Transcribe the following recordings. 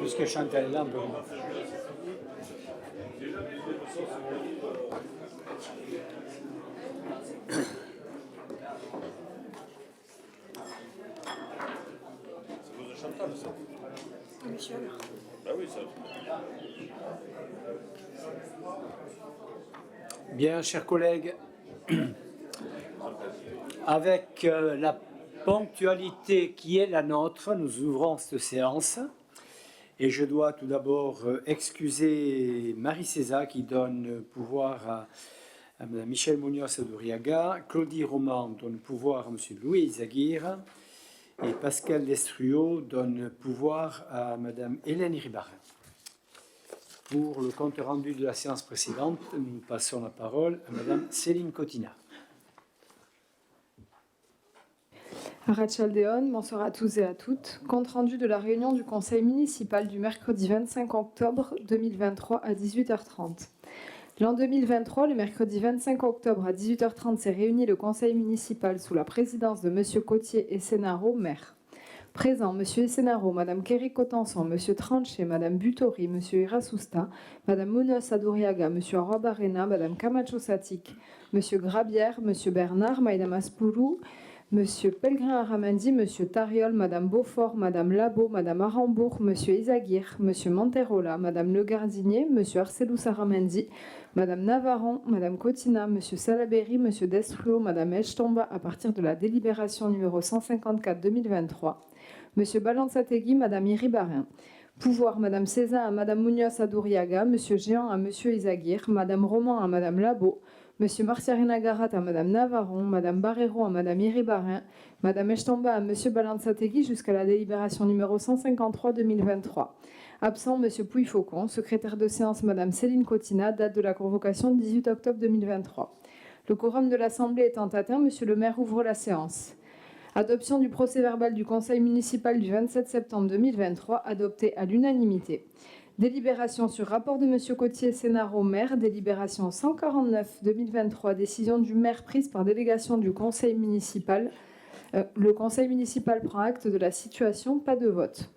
Puisque Chantal est là, on peut... Bien, chers collègues, avec la ponctualité qui est la nôtre, nous ouvrons cette séance. Et je dois tout d'abord excuser Marie César qui donne pouvoir à Mme Michèle Munoz Aduriaga, Claudie Roman donne pouvoir à M. Louis Izaguirre et Pascal Destruot donne pouvoir à Mme Hélène Iribarren. Pour le compte rendu de la séance précédente, nous passons la parole à Mme Céline Cotina. Arratchaldeon, bonsoir à tous et à toutes. Compte rendu de la réunion du conseil municipal du mercredi 25 octobre 2023 à 18h30. L'an 2023, le mercredi 25 octobre à 18h30 s'est réuni le conseil municipal sous la présidence de M. Cotier et Sénaro, maire. Présents, M. Essenaro, Mme Kerry Cotenson, M. Tranché, Mme Butori, M. Irasusta, Mme Munoz Aduriaga, M. Arrobarena, Mme Camacho Satik, M. Grabière, M. Bernard, Mme Aspuru, M. Pellegrin-Aramandi, M. Tariol, Mme Beaufort, Mme Labo, Mme Arambourg, M. Izaguirre, M. Monterola, Mme Le Gardinier, M. Arcelus Aramandi, Mme Navarron, Mme Cotina, M. Salaberry, M. Destruo, Mme Echtomba à partir de la délibération numéro 154-2023, M. Balansategui, Mme Iribarren. Pouvoir, Mme César à Mme Munoz Aduriaga, M. Géant à M. Izaguirre, Mme Roman à Mme Labo, M. Marciarina Garat à Mme Navarron, Mme Barrero à Mme Iribarren, Mme Echtomba à M. Balansategui jusqu'à la délibération numéro 153-2023. Absent, M. Pouy-Faucon, secrétaire de séance, Mme Céline Cotina, date de la convocation 18 octobre 2023. Le quorum de l'Assemblée étant atteint, M. le maire ouvre la séance. Adoption du procès-verbal du conseil municipal du 27 septembre 2023, adopté à l'unanimité. Délibération sur rapport de M. Cotier Sénaro, maire, délibération 149-2023, décision du maire prise par délégation du conseil municipal. Le conseil municipal prend acte de la situation, pas de vote.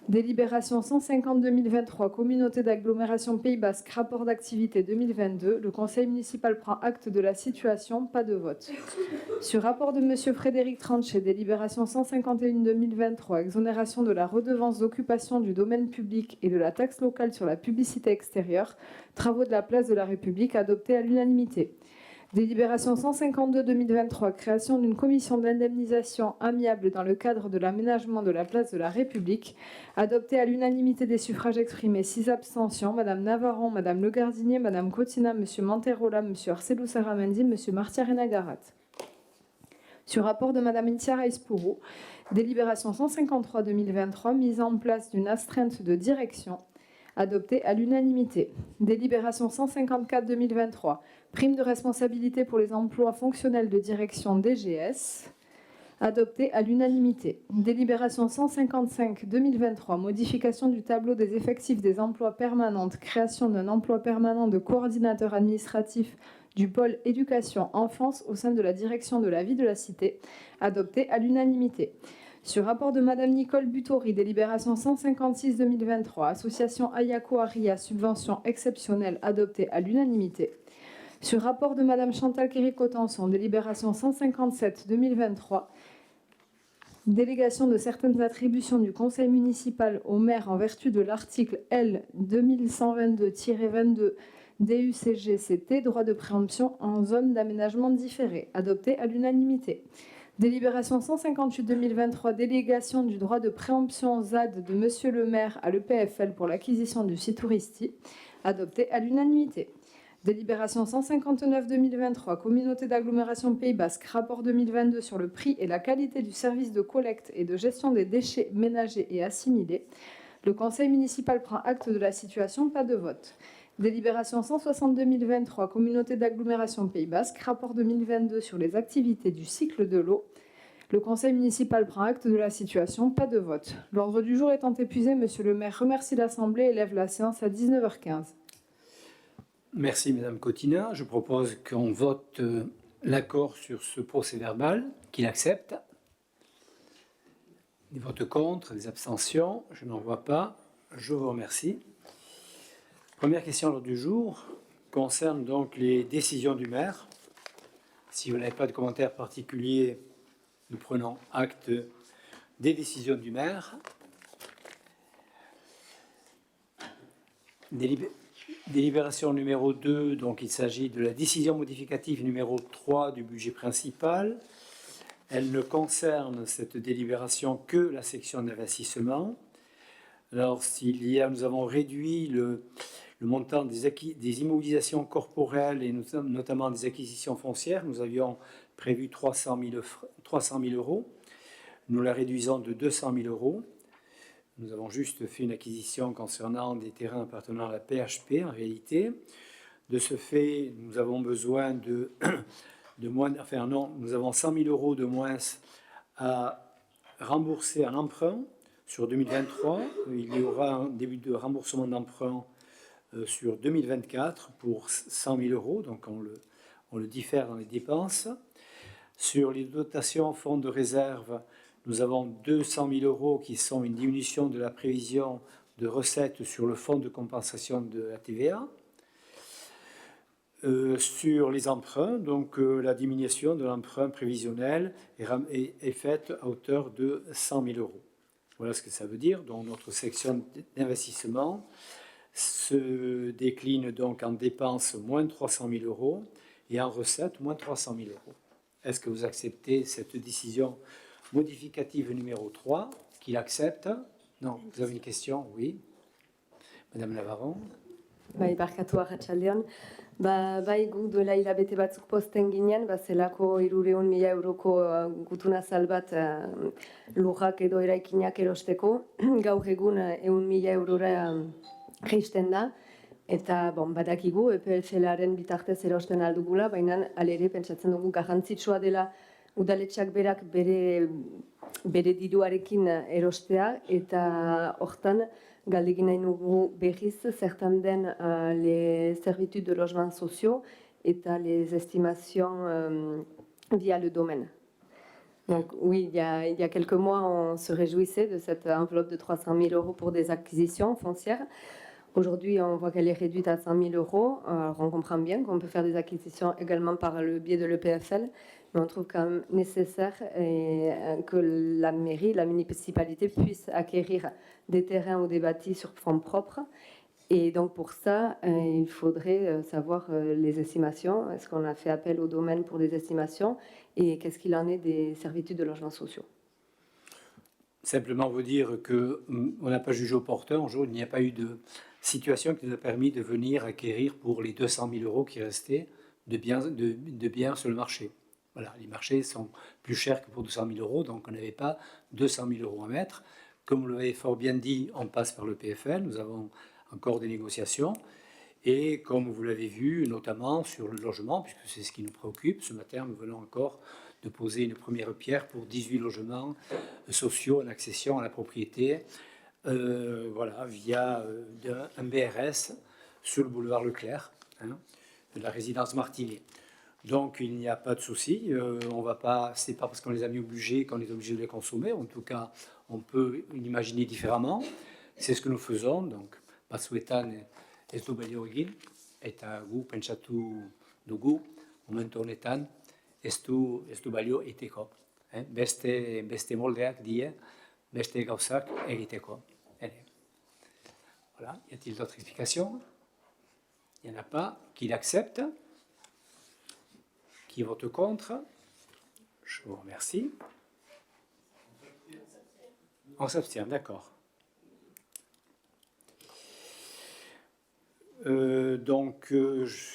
Délibération 150-2023, communauté d'agglomération Pays Basque, rapport d'activité 2022. Le conseil municipal prend acte de la situation, pas de vote. Sur rapport de M. Frédéric Tranché, délibération 151-2023, exonération de la redevance d'occupation du domaine public et de la taxe locale sur la publicité extérieure, travaux de la place de la République, adopté à l'unanimité. Délibération 152-2023, création d'une commission d'indemnisation amiable dans le cadre de l'aménagement de la place de la République, adoptée à l'unanimité des suffrages exprimés, 6 abstentions, Mme Navarron, Mme Le Gardinier, Mme Cotina, M. Monterola, M. Arcelus Aramandi, M. Marciarina Garat. Sur rapport de Mme Intiara Ispuru, délibération 153-2023, mise en place d'une astreinte de direction, adoptée à l'unanimité. Délibération 154-2023, prime de responsabilité pour les emplois fonctionnels de direction DGS, adoptée à l'unanimité. Délibération 155-2023, modification du tableau des effectifs des emplois permanents, création d'un emploi permanent de coordinateur administratif du pôle éducation enfance au sein de la direction de la vie de la cité, adoptée à l'unanimité. Sur rapport de Mme Nicole Butori, délibération 156-2023, association Ayako Aria, subvention exceptionnelle, adoptée à l'unanimité. Sur rapport de Mme Chantal Kerry-Cotenson, délibération 157-2023, délégation de certaines attributions du conseil municipal au maire en vertu de l'article L 2122-22 DUCGCT, droit de préemption en zone d'aménagement différé, adopté à l'unanimité. Délibération 158-2023, délégation du droit de préemption ZAD de M. le maire à l'EPFL pour l'acquisition du site touristique, adopté à l'unanimité. Délibération 159-2023, communauté d'agglomération Pays Basque, rapport 2022 sur le prix et la qualité du service de collecte et de gestion des déchets ménagers et assimilés. Le conseil municipal prend acte de la situation, pas de vote. Délibération 160-2023, communauté d'agglomération Pays Basque, rapport 2022 sur les activités du cycle de l'eau. Le conseil municipal prend acte de la situation, pas de vote. L'ordre du jour étant épuisé, monsieur le maire remercie l'Assemblée et lève la séance à 19h15. Merci Madame Cotina. Je propose qu'on vote l'accord sur ce procès-verbal, qu'il accepte. Des votes contre, des abstentions? Je n'en vois pas. Je vous remercie. Première question à l'ordre du jour concerne donc les décisions du maire. Si vous n'avez pas de commentaires particuliers, nous prenons acte des décisions du maire. Délibération numéro 2, donc il s'agit de la décision modificative numéro 3 du budget principal. Elle ne concerne cette délibération que la section d'investissement. Alors, nous avons réduit le montant des immobilisations corporelles et notamment des acquisitions foncières. Nous avions prévu 300 000 euros. Nous la réduisons de 200 000 euros. Nous avons juste fait une acquisition concernant des terrains appartenant à la PHP en réalité. De ce fait, nous avons besoin de moins, enfin non, nous avons 100 000 euros de moins à rembourser en emprunt sur 2023. Il y aura un début de remboursement d'emprunt sur 2024 pour 100 000 euros, donc on le diffère dans les dépenses. Sur les dotations fonds de réserve, nous avons 200 000 euros qui sont une diminution de la prévision de recettes sur le fonds de compensation de la TVA. Sur les emprunts, donc la diminution de l'emprunt prévisionnel est faite à hauteur de 100 000 euros. Voilà ce que ça veut dire. Donc notre section d'investissement se décline donc en dépenses moins 300 000 euros et en recettes moins 300 000 euros. Est-ce que vous acceptez cette décision modificative numéro 3? Qu'il accepte? Non, vous avez une question? Oui. Madame Navarron. Bai, barkatu arratsaldean. Bai, guk duela hilabete batzuk posten ginen, zelako 300.000 euroko gutuna zal bat lurrak edo eraikinak erosteko. Gaur egun 100.000 eurora jaisten da. Eta badakigu EPFL-aren bitartez erosten aldugula, baina alere pentsatzen dugu garrantzitsua dela udaletxeak berak bere diruarekin erostea, eta hortan galdegin nahi nugu berriz zertan den les servitudes de logement sociaux eta les estimations via le domaine. Donc oui, il y a quelques mois, on se réjouissait de cette enveloppe de 300 000 euros pour des acquisitions foncières. Aujourd'hui, on voit qu'elle est réduite à 100 000 euros. Alors, on comprend bien qu'on peut faire des acquisitions également par le biais de l'EPFL, mais on trouve quand même nécessaire que la mairie, la municipalité puisse acquérir des terrains ou des bâtis sur fonds propres. Et donc pour ça, il faudrait savoir les estimations. Est-ce qu'on a fait appel au domaine pour des estimations? Et qu'est-ce qu'il en est des servitudes de logements sociaux? Simplement vous dire qu'on n'a pas jugé opportun. Aujourd'hui, il n'y a pas eu de situation qui nous a permis de venir acquérir pour les 200 000 euros qui restaient de biens sur le marché. Voilà, les marchés sont plus chers que pour 200 000 euros, donc on n'avait pas 200 000 euros à mettre. Comme vous l'avez fort bien dit, on passe par le PFL, nous avons encore des négociations. Et comme vous l'avez vu, notamment sur le logement, puisque c'est ce qui nous préoccupe, ce matin, nous venons encore de poser une première pierre pour 18 logements sociaux en accession à la propriété, via un BRS sur le boulevard Leclerc, de la résidence Martinet. Donc il n'y a pas de souci, on va pas, c'est pas parce qu'on les a mis au budget qu'on est obligé de les consommer. En tout cas, on peut l'imaginer différemment. C'est ce que nous faisons. Donc, batzuetan ez du balio egin, eta gu pentsatu dugu momentu honetan ez du balio egiteko. Beste moldeak die, beste gauzak egiteko. Voilà. Y a-t-il d'autres explications? Il n'y en a pas. Qui l'accepte? Qui vote contre? Je vous remercie. On s'abstient, d'accord.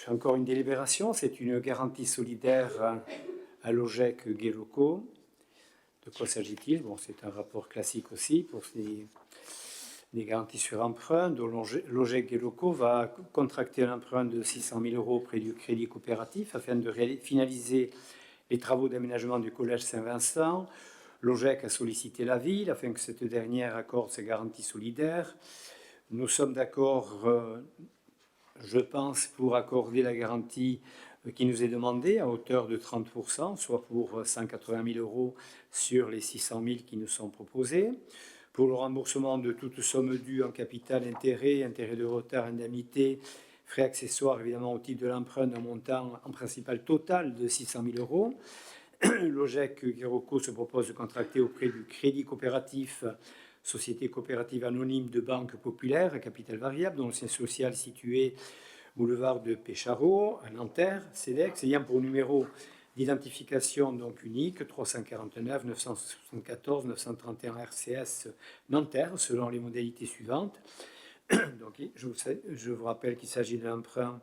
Encore une délibération, c'est une garantie solidaire à l'OGEC Guéloco. De quoi s'agit-il? Bon, c'est un rapport classique aussi pour des garanties sur emprunt, dont l'OGEC Guéloco va contracter un emprunt de 600 000 euros auprès du Crédit Coopératif afin de finaliser les travaux d'aménagement du Collège Saint-Vincent. L'OGEC a sollicité la ville afin que cette dernière accorde ses garanties solidaires. Nous sommes d'accord, je pense, pour accorder la garantie qui nous est demandé à hauteur de 30%, soit pour 180 000 euros sur les 600 000 qui nous sont proposés. Pour le remboursement de toute somme due en capital, intérêt, intérêt de retard, indemnité, frais accessoires évidemment au titre de l'emprunt d'un montant en principal total de 600 000 euros. Logec Guérocco se propose de contracter auprès du Crédit Coopératif, société coopérative anonyme de banque populaire à capital variable, dont le siège social situé boulevard de Pécharo, à Nanterre, CEDEX, ayant pour numéro d'identification donc unique 349 974 931 RCS Nanterre, selon les modalités suivantes. Donc, je vous rappelle qu'il s'agit d'un emprunt,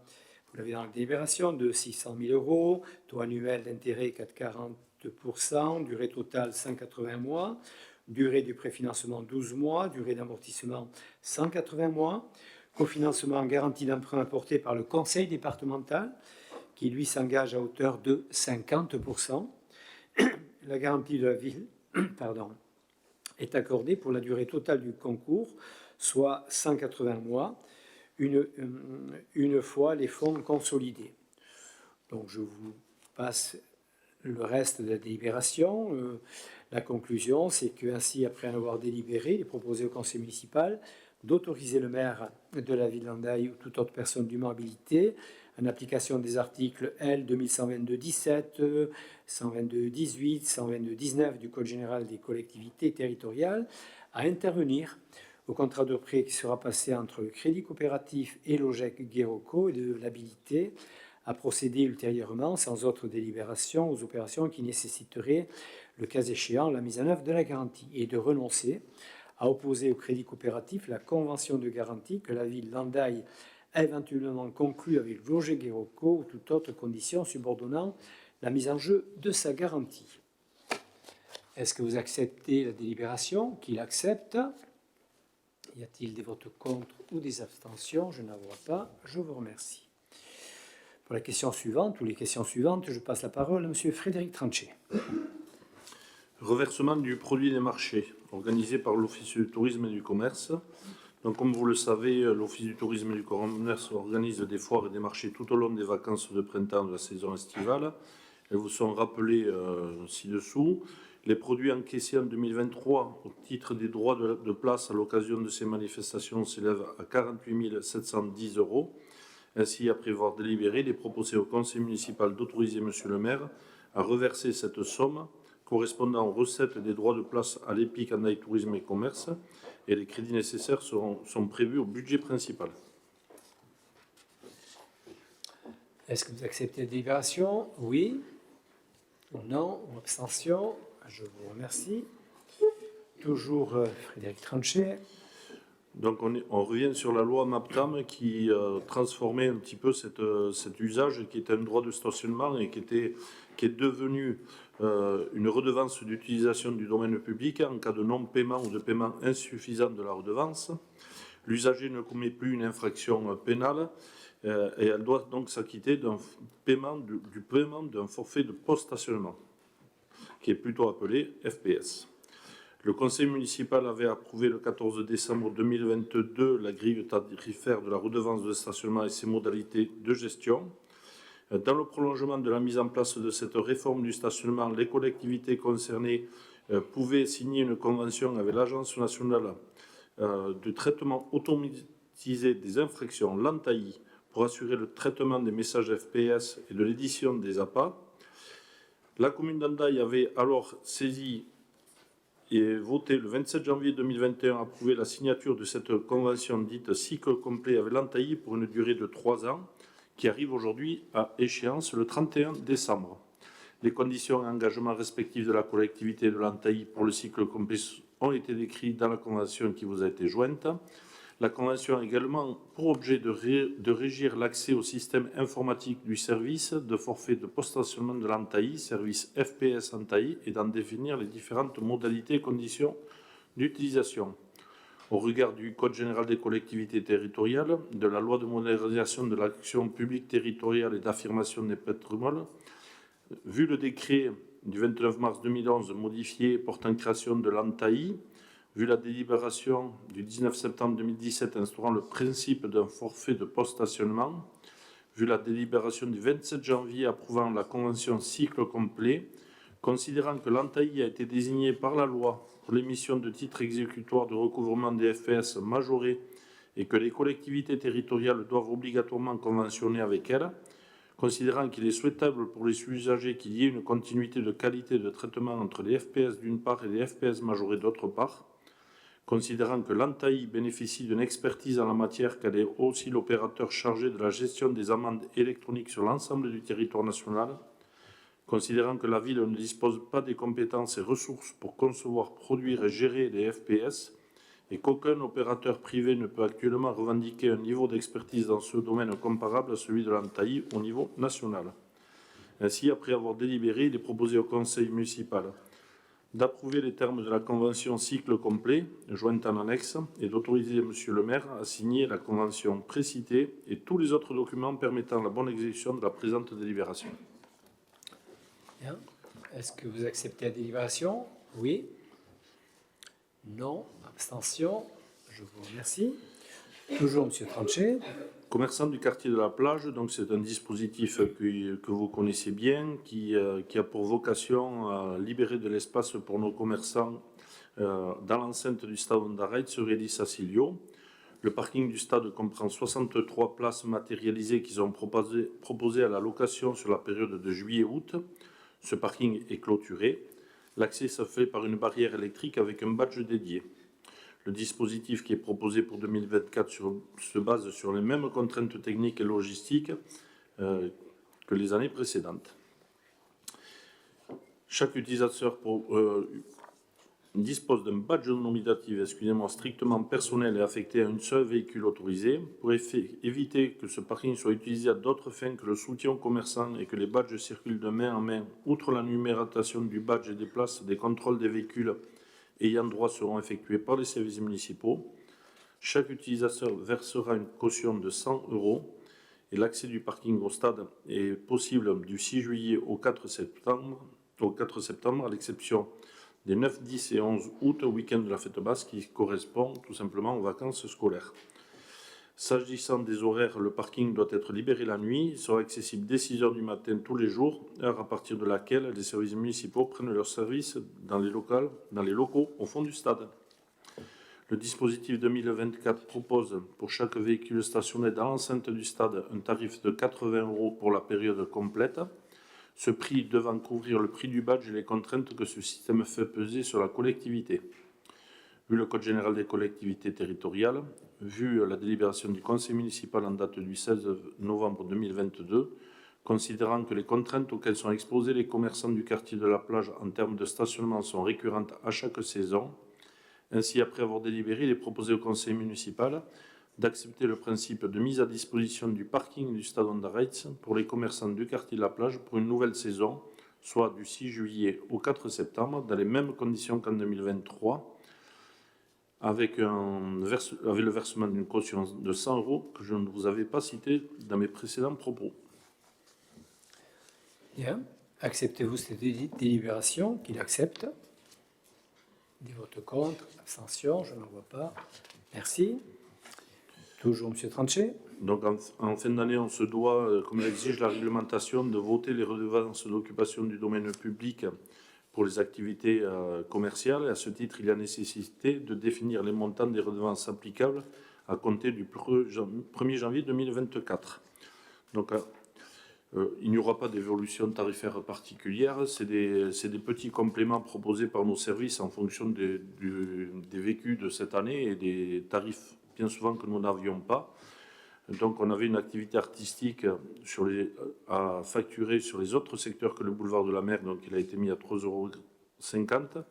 vous l'avez dans la délibération, de 600 000 euros, taux annuel d'intérêt 4,40%, durée totale 180 mois, durée du préfinancement 12 mois, durée d'amortissement 180 mois, cofinancement garantie d'emprunt apporté par le conseil départemental, qui lui s'engage à hauteur de 50%. La garantie de la ville est accordée pour la durée totale du concours, soit 180 mois, une fois les fonds consolidés. Donc je vous passe le reste de la délibération. La conclusion, c'est qu'ainsi, après en avoir délibéré, il est proposé au conseil municipal d'autoriser le maire de la ville d'Hendaye ou toute autre personne dûment habilitée, en application des articles L 2122-17, 122-18, 122-19 du Code général des collectivités territoriales, à intervenir au contrat de prêt qui sera passé entre le Crédit Coopératif et Logec Guérocco et de l'habiliter à procéder ultérieurement, sans autre délibération, aux opérations qui nécessiteraient, le cas échéant, la mise en œuvre de la garantie, et de renoncer à opposer au Crédit Coopératif la convention de garantie que la ville d'Hendaye a éventuellement conclue avec Logec Guérocco ou toute autre condition subordonnant la mise en jeu de sa garantie. Est-ce que vous acceptez la délibération? Qu'il accepte? Y a-t-il des votes contre ou des abstentions? Je n'en vois pas. Je vous remercie. Pour la question suivante ou les questions suivantes, je passe la parole à M. Frédéric Tranchet. Reversement du produit des marchés, organisé par l'Office du tourisme et du commerce. Donc, comme vous le savez, l'Office du tourisme et du commerce organise des foires et des marchés tout au long des vacances de printemps de la saison estivale. Elles vous sont rappelées ci-dessous. Les produits encaissés en 2023 au titre des droits de place à l'occasion de ces manifestations s'élèvent à 48 710 euros. Ainsi, après avoir délibéré, il est proposé au conseil municipal d'autoriser monsieur le maire à reverser cette somme correspondant aux recettes des droits de place à l'EPIC Hendaye Tourisme et Commerce, et les crédits nécessaires sont prévus au budget principal. Est-ce que vous acceptez la délibération? Oui. Non. Ou abstention? Je vous remercie. Toujours Frédéric Tranchet. Donc on revient sur la loi MAPTAM qui transformait un petit peu cet usage qui était un droit de stationnement et qui est devenu une redevance d'utilisation du domaine public en cas de non-paiement ou de paiement insuffisant de la redevance. L'usager ne commet plus une infraction pénale et elle doit donc s'acquitter du paiement d'un forfait de post-stationnement, qui est plutôt appelé FPS. Le conseil municipal avait approuvé le 14 décembre 2022 la grille tarifaire de la redevance de stationnement et ses modalités de gestion. Dans le prolongement de la mise en place de cette réforme du stationnement, les collectivités concernées pouvaient signer une convention avec l'Agence nationale de traitement automatisé des infractions, l'ANTAI, pour assurer le traitement des messages FPS et de l'édition des APA. La commune d'Hendaye avait alors saisi et voté le 27 janvier 2021 approuvé la signature de cette convention dite cycle complet avec l'ANTAI pour une durée de 3 ans qui arrive aujourd'hui à échéance le 31 décembre. Les conditions et engagements respectifs de la collectivité et de l'ANTAI pour le cycle complet ont été décrits dans la convention qui vous a été jointe. La convention a également pour objet de régir l'accès au système informatique du service de forfait de post-stationnement de l'ANTAI, service FPS ANTAI, et d'en définir les différentes modalités et conditions d'utilisation. Au regard du Code général des collectivités territoriales, de la loi de modernisation de l'action publique territoriale et d'affirmation des patrimoines, vu le décret du 29 mars 2011 modifié portant création de l'ANTAI, vu la délibération du 19 septembre 2017 instaurant le principe d'un forfait de post-stationnement, vu la délibération du 27 janvier approuvant la convention cycle complet, considérant que l'Antaï a été désigné par la loi pour l'émission de titres exécutoires de recouvrement des FPS majorés et que les collectivités territoriales doivent obligatoirement conventionner avec elle, considérant qu'il est souhaitable pour les usagers qu'il y ait une continuité de qualité de traitement entre les FPS d'une part et les FPS majorés d'autre part, considérant que l'Antaï bénéficie d'une expertise en la matière, qu'elle est aussi l'opérateur chargé de la gestion des amendes électroniques sur l'ensemble du territoire national, considérant que la ville ne dispose pas des compétences et ressources pour concevoir, produire et gérer les FPS, et qu'aucun opérateur privé ne peut actuellement revendiquer un niveau d'expertise dans ce domaine comparable à celui de l'Antaï au niveau national. Ainsi, après avoir délibéré, il est proposé au conseil municipal d'approuver les termes de la convention cycle complet, jointe en annexe, et d'autoriser Monsieur le maire à signer la convention précitée et tous les autres documents permettant la bonne exécution de la présente délibération. Bien. Est-ce que vous acceptez la délibération? Oui. Non. Abstention. Je vous remercie. Toujours Monsieur Tranchet. Commerçant du quartier de la plage, donc c'est un dispositif que vous connaissez bien, qui a pour vocation à libérer de l'espace pour nos commerçants dans l'enceinte du stade Ondarreit sur Elis Acilio. Le parking du stade comprend 63 places matérialisées qui sont proposées à la location sur la période de juillet-août. Ce parking est clôturé. L'accès se fait par une barrière électrique avec un badge dédié. Le dispositif qui est proposé pour 2024 se base sur les mêmes contraintes techniques et logistiques que les années précédentes. Chaque utilisateur dispose d'un badge nominatif, strictement personnel et affecté à un seul véhicule autorisé pour éviter que ce parking soit utilisé à d'autres fins que le soutien aux commerçants et que les badges circulent de main en main. Outre la numérotation du badge et des places, des contrôles des véhicules ayant droit seront effectués par les services municipaux. Chaque utilisateur versera une caution de 100 € et l'accès du parking au stade est possible du 6 juillet au 4 septembre, à l'exception des 9, 10 et 11 août, week-end de la fête basse, qui correspond tout simplement aux vacances scolaires. S'agissant des horaires, le parking doit être libéré la nuit. Il sera accessible dès 6 h du matin tous les jours, heure à partir de laquelle les services municipaux prennent leur service dans les locaux au fond du stade. Le dispositif 2024 propose pour chaque véhicule stationné dans l'enceinte du stade un tarif de 80 € pour la période complète, ce prix devant couvrir le prix du badge et les contraintes que ce système fait peser sur la collectivité. Vu le Code général des collectivités territoriales, vu la délibération du conseil municipal en date du 16 novembre 2022, considérant que les contraintes auxquelles sont exposés les commerçants du quartier de la plage en termes de stationnement sont récurrentes à chaque saison, ainsi après avoir délibéré, il est proposé au conseil municipal d'accepter le principe de mise à disposition du parking du stade Ondarreit pour les commerçants du quartier de la plage pour une nouvelle saison, soit du 6 juillet au 4 septembre, dans les mêmes conditions qu'en 2023, avec le versement d'une caution de 100 € que je ne vous avais pas cité dans mes précédents propos. Bien. Acceptez-vous cette délibération? Qu'il accepte. Des votes contre, abstention, je n'en vois pas. Merci. Toujours M. Tranchet. Donc en fin d'année, on se doit, comme l'exige la réglementation, de voter les redevances d'occupation du domaine public pour les activités commerciales. Et à ce titre, il y a nécessité de définir les montants des redevances applicables à compter du 1er janvier 2024. Donc il n'y aura pas d'évolution tarifaire particulière. C'est des petits compléments proposés par nos services en fonction des vécus de cette année et des tarifs bien souvent que nous n'avions pas. Donc on avait une activité artistique à facturer sur les autres secteurs que le boulevard de la Mer, donc il a été mis à 3,50 €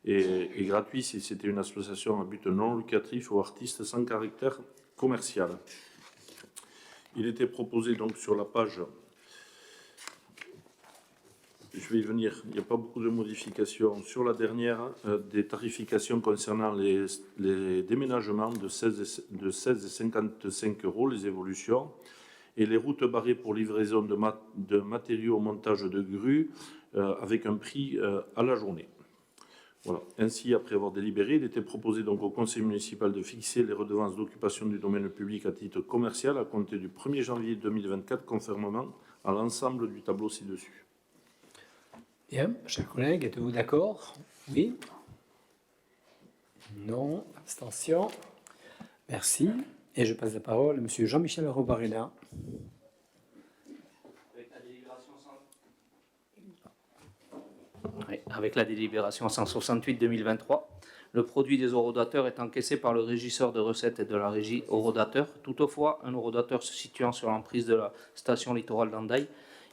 et gratuit si c'était une association à but non lucratif ou artiste sans caractère commercial. Il était proposé donc sur la page, je vais y venir, il n'y a pas beaucoup de modifications. Sur la dernière, des tarifications concernant les déménagements de 16 et 55 €, les évolutions, et les routes barrées pour livraison de matériaux au montage de grues avec un prix à la journée. Voilà. Ainsi, après avoir délibéré, il était proposé donc au conseil municipal de fixer les redevances d'occupation du domaine public à titre commercial à compter du 1er janvier 2024, conformément à l'ensemble du tableau ci-dessus. Bien, chers collègues, êtes-vous d'accord? Oui? Non? Abstention? Merci. Et je passe la parole à M. Jean-Michel Robarena. Avec la délibération 168-2023, le produit des horodateurs est encaissé par le régisseur de recettes et de la régie horodateur. Toutefois, un horodateur se situant sur l'emprise de la station littorale d'Andaille,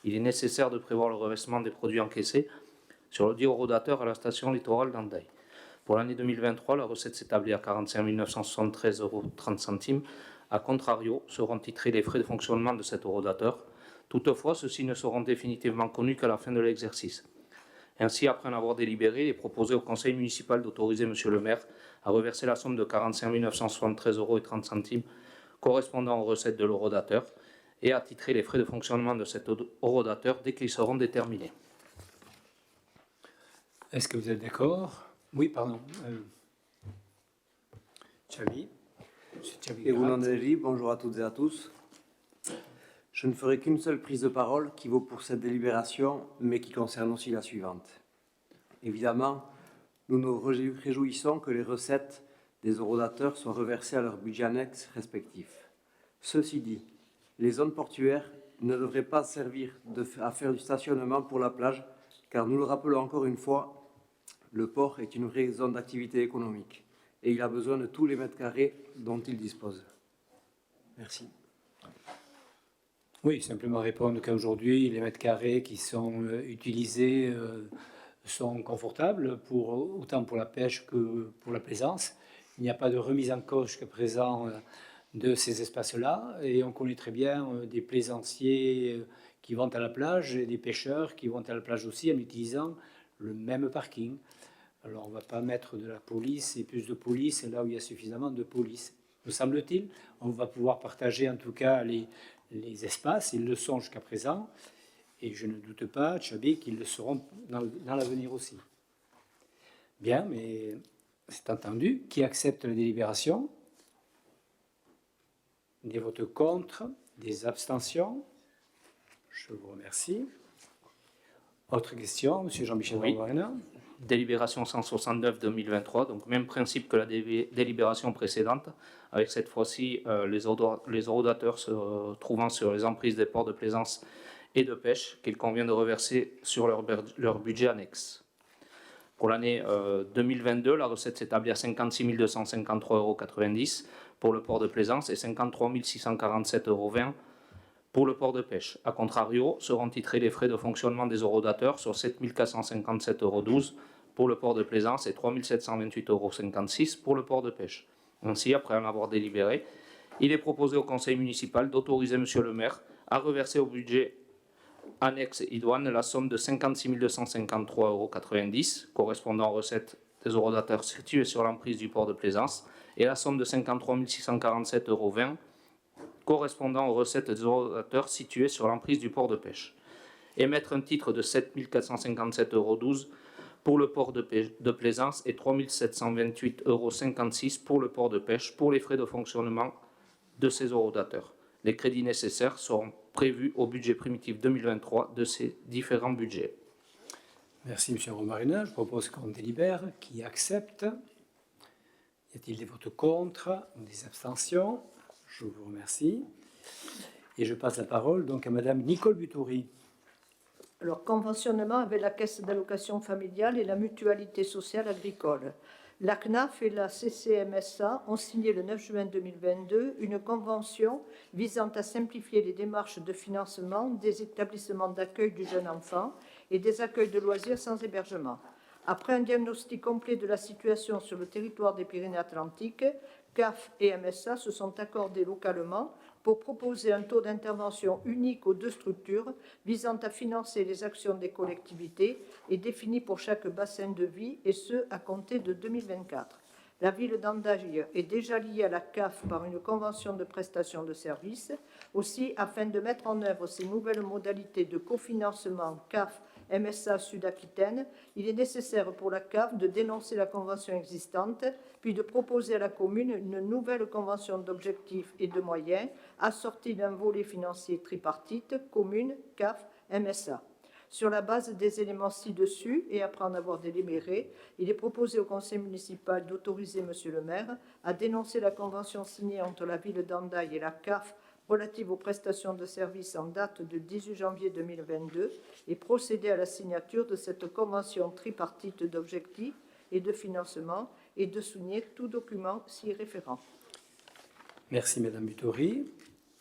il est nécessaire de prévoir le reversement des produits encaissés sur le dit horodateur à la station littorale d'Andaille. Pour l'année 2023, la recette s'établit à 45 973,30 €. A contrario, seront titrés les frais de fonctionnement de cet horodateur. Toutefois, ceux-ci ne seront définitivement connus qu'à la fin de l'exercice. Ainsi, après en avoir délibéré, il est proposé au conseil municipal d'autoriser M. le maire à reverser la somme de 45 973,30 € correspondant aux recettes de l'horodateur et à titrer les frais de fonctionnement de cet horodateur dès qu'ils seront déterminés. Est-ce que vous êtes d'accord? Oui, pardon. Xavi. Monsieur Xavi Et vous Gratte. Nandeli, bonjour à toutes et à tous. Je ne ferai qu'une seule prise de parole qui vaut pour cette délibération, mais qui concerne aussi la suivante. Évidemment, nous nous réjouissons que les recettes des horodateurs soient reversées à leur budget annexe respectif. Ceci dit, les zones portuaires ne devraient pas servir à faire du stationnement pour la plage, car nous le rappelons encore une fois, le port est une vraie zone d'activité économique et il a besoin de tous les mètres carrés dont il dispose. Merci. Oui, simplement répondre qu'aujourd'hui, les mètres carrés qui sont utilisés sont confortables, autant pour la pêche que pour la plaisance. Il n'y a pas de remise en cause jusqu'à présent de ces espaces-là. Et on connaît très bien des plaisanciers qui vont à la plage et des pêcheurs qui vont à la plage aussi en utilisant le même parking. Alors on ne va pas mettre de la police et plus de police là où il y a suffisamment de police. Me semble-t-il, on va pouvoir partager en tout cas les espaces, ils le sont jusqu'à présent, et je ne doute pas, Xabi, qu'ils le seront dans l'avenir aussi. Bien, mais c'est entendu. Qui accepte la délibération? Des votes contre, des abstentions? Je vous remercie. Autre question, M. Jean-Michel Oui. Robarena. Délibération 169-2023, donc même principe que la délibération précédente, avec cette fois-ci les horodateurs se trouvant sur les emprises des ports de plaisance et de pêche qu'il convient de reverser sur leur budget annexe. Pour l'année 2022, la recette s'établit à 56 253,90 € pour le port de plaisance et 53 647,20 € pour le port de pêche. A contrario, seront titrés les frais de fonctionnement des horodateurs sur 7 457,12 € pour le port de plaisance et 3 728,56 € pour le port de pêche. Ainsi, après en avoir délibéré, il est proposé au conseil municipal d'autoriser M. le maire à reverser au budget annexe idoine la somme de 56 253,90 € correspondant aux recettes des horodateurs situés sur l'emprise du port de plaisance et la somme de 53 647,20 € correspondant aux recettes des horodateurs situés sur l'emprise du port de pêche. Émettre un titre de 7 457,12 € pour le port de plaisance et 3 728,56 € pour le port de pêche pour les frais de fonctionnement de ces horodateurs. Les crédits nécessaires seront prévus au budget primitif 2023 de ces différents budgets. Merci, M. Romarina. Je propose qu'on délibère. Qui accepte? Y a-t-il des votes contre ou des abstentions? Je vous remercie. Et je passe la parole donc à Madame Nicole Butouri. Alors, conventionnement avec la Caisse d'allocation familiale et la Mutualité sociale agricole. La CNAF et la CCMSA ont signé le 9 juin 2022 une convention visant à simplifier les démarches de financement des établissements d'accueil du jeune enfant et des accueils de loisirs sans hébergement. Après un diagnostic complet de la situation sur le territoire des Pyrénées-Atlantiques, CAF et MSA se sont accordés localement pour proposer un taux d'intervention unique aux deux structures visant à financer les actions des collectivités et défini pour chaque bassin de vie, et ce, à compter de 2024. La ville d'Andaille est déjà liée à la CAF par une convention de prestation de services. Aussi, afin de mettre en œuvre ces nouvelles modalités de cofinancement CAF MSA Sud-Aquitaine, il est nécessaire pour la CAF de dénoncer la convention existante, puis de proposer à la commune une nouvelle convention d'objectifs et de moyens assortie d'un volet financier tripartite, commune, CAF, MSA. Sur la base des éléments ci-dessus, et après en avoir délibéré, il est proposé au conseil municipal d'autoriser Monsieur le maire à dénoncer la convention signée entre la ville d'Andaille et la CAF relative aux prestations de services en date du 18 janvier 2022 et procéder à la signature de cette convention tripartite d'objectifs et de financement et de souligner tout document s'y référent. Merci Madame Butori.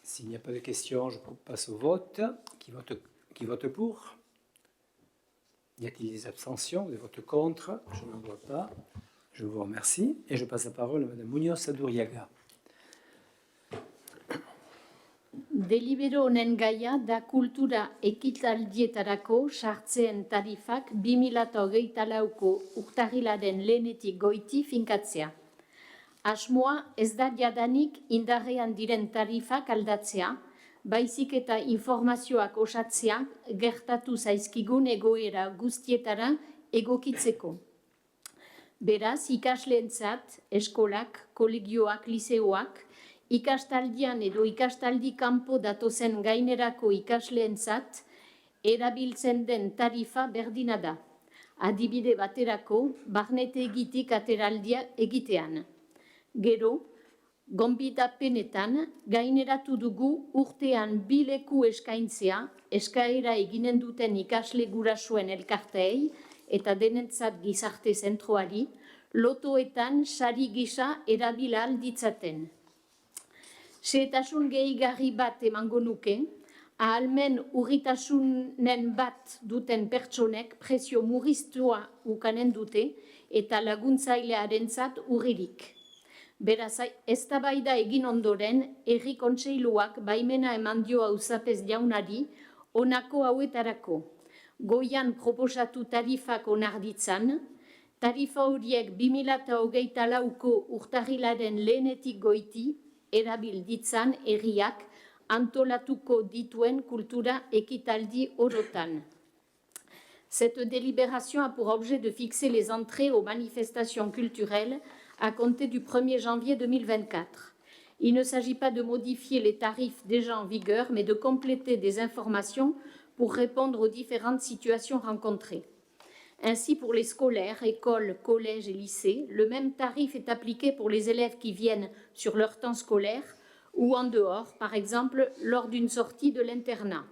S'il n'y a pas de questions, je passe au vote. Qui vote pour? Y a-t-il des abstentions, des votes contre? Je n'en vois pas. Je vous remercie. Et je passe la parole à Madame Muñoz Aduriaga. Delibero honen gaia da kultura ekitaldietarako sartzeen tarifak 2024ko urtarrilaren lehenetik goiti finkatzea. Asmoa ez da jadanik indarrean diren tarifak aldatzea, baizik eta informazioak osatzea gertatu zaizkigun egoera guztietara egokitzeko. Beraz, ikasleentzat, eskolak, kolegioak, liseoak, ikastaldian edo ikastaldi kanpo datozen gainerako ikasleentzat erabiltzen den tarifa berdina da. Adibide baterako, barnetegitik ateraldia egitean. Gero, gonbidapenetan gaineratu dugu urtean 2 leku eskaintzea eskaera eginen duten ikasle gurasoen elkarteei eta denentzat gizarte zentroari, lotoetan sari gisa erabila ditzaten. Xehetasun gehigarri bat emango nuke, ahalmen urritasunen bat duten pertsonek prezio murriztua ukanen dute eta laguntzailearentzat urririk. Beraz, eztabaida egin ondoren, herri kontseiluak baimena eman dio auzapez jaunari honako hauetarako. Goian proposatu tarifak onar ditzan, tarifa horiek 2024ko urtarrilaren lehenetik goiti, erabil ditzan herriak antolatuko dituen kultura ekitaldi orotan. Cette délibération a pour objet de fixer les entrées aux manifestations culturelles à compter du 1er janvier 2024. Il ne s'agit pas de modifier les tarifs déjà en vigueur, mais de compléter des informations pour répondre aux différentes situations rencontrées. Ainsi, pour les scolaires, écoles, collèges et lycées, le même tarif est appliqué pour les élèves qui viennent sur leur temps scolaire ou en dehors, par exemple lors d'une sortie de l'internat.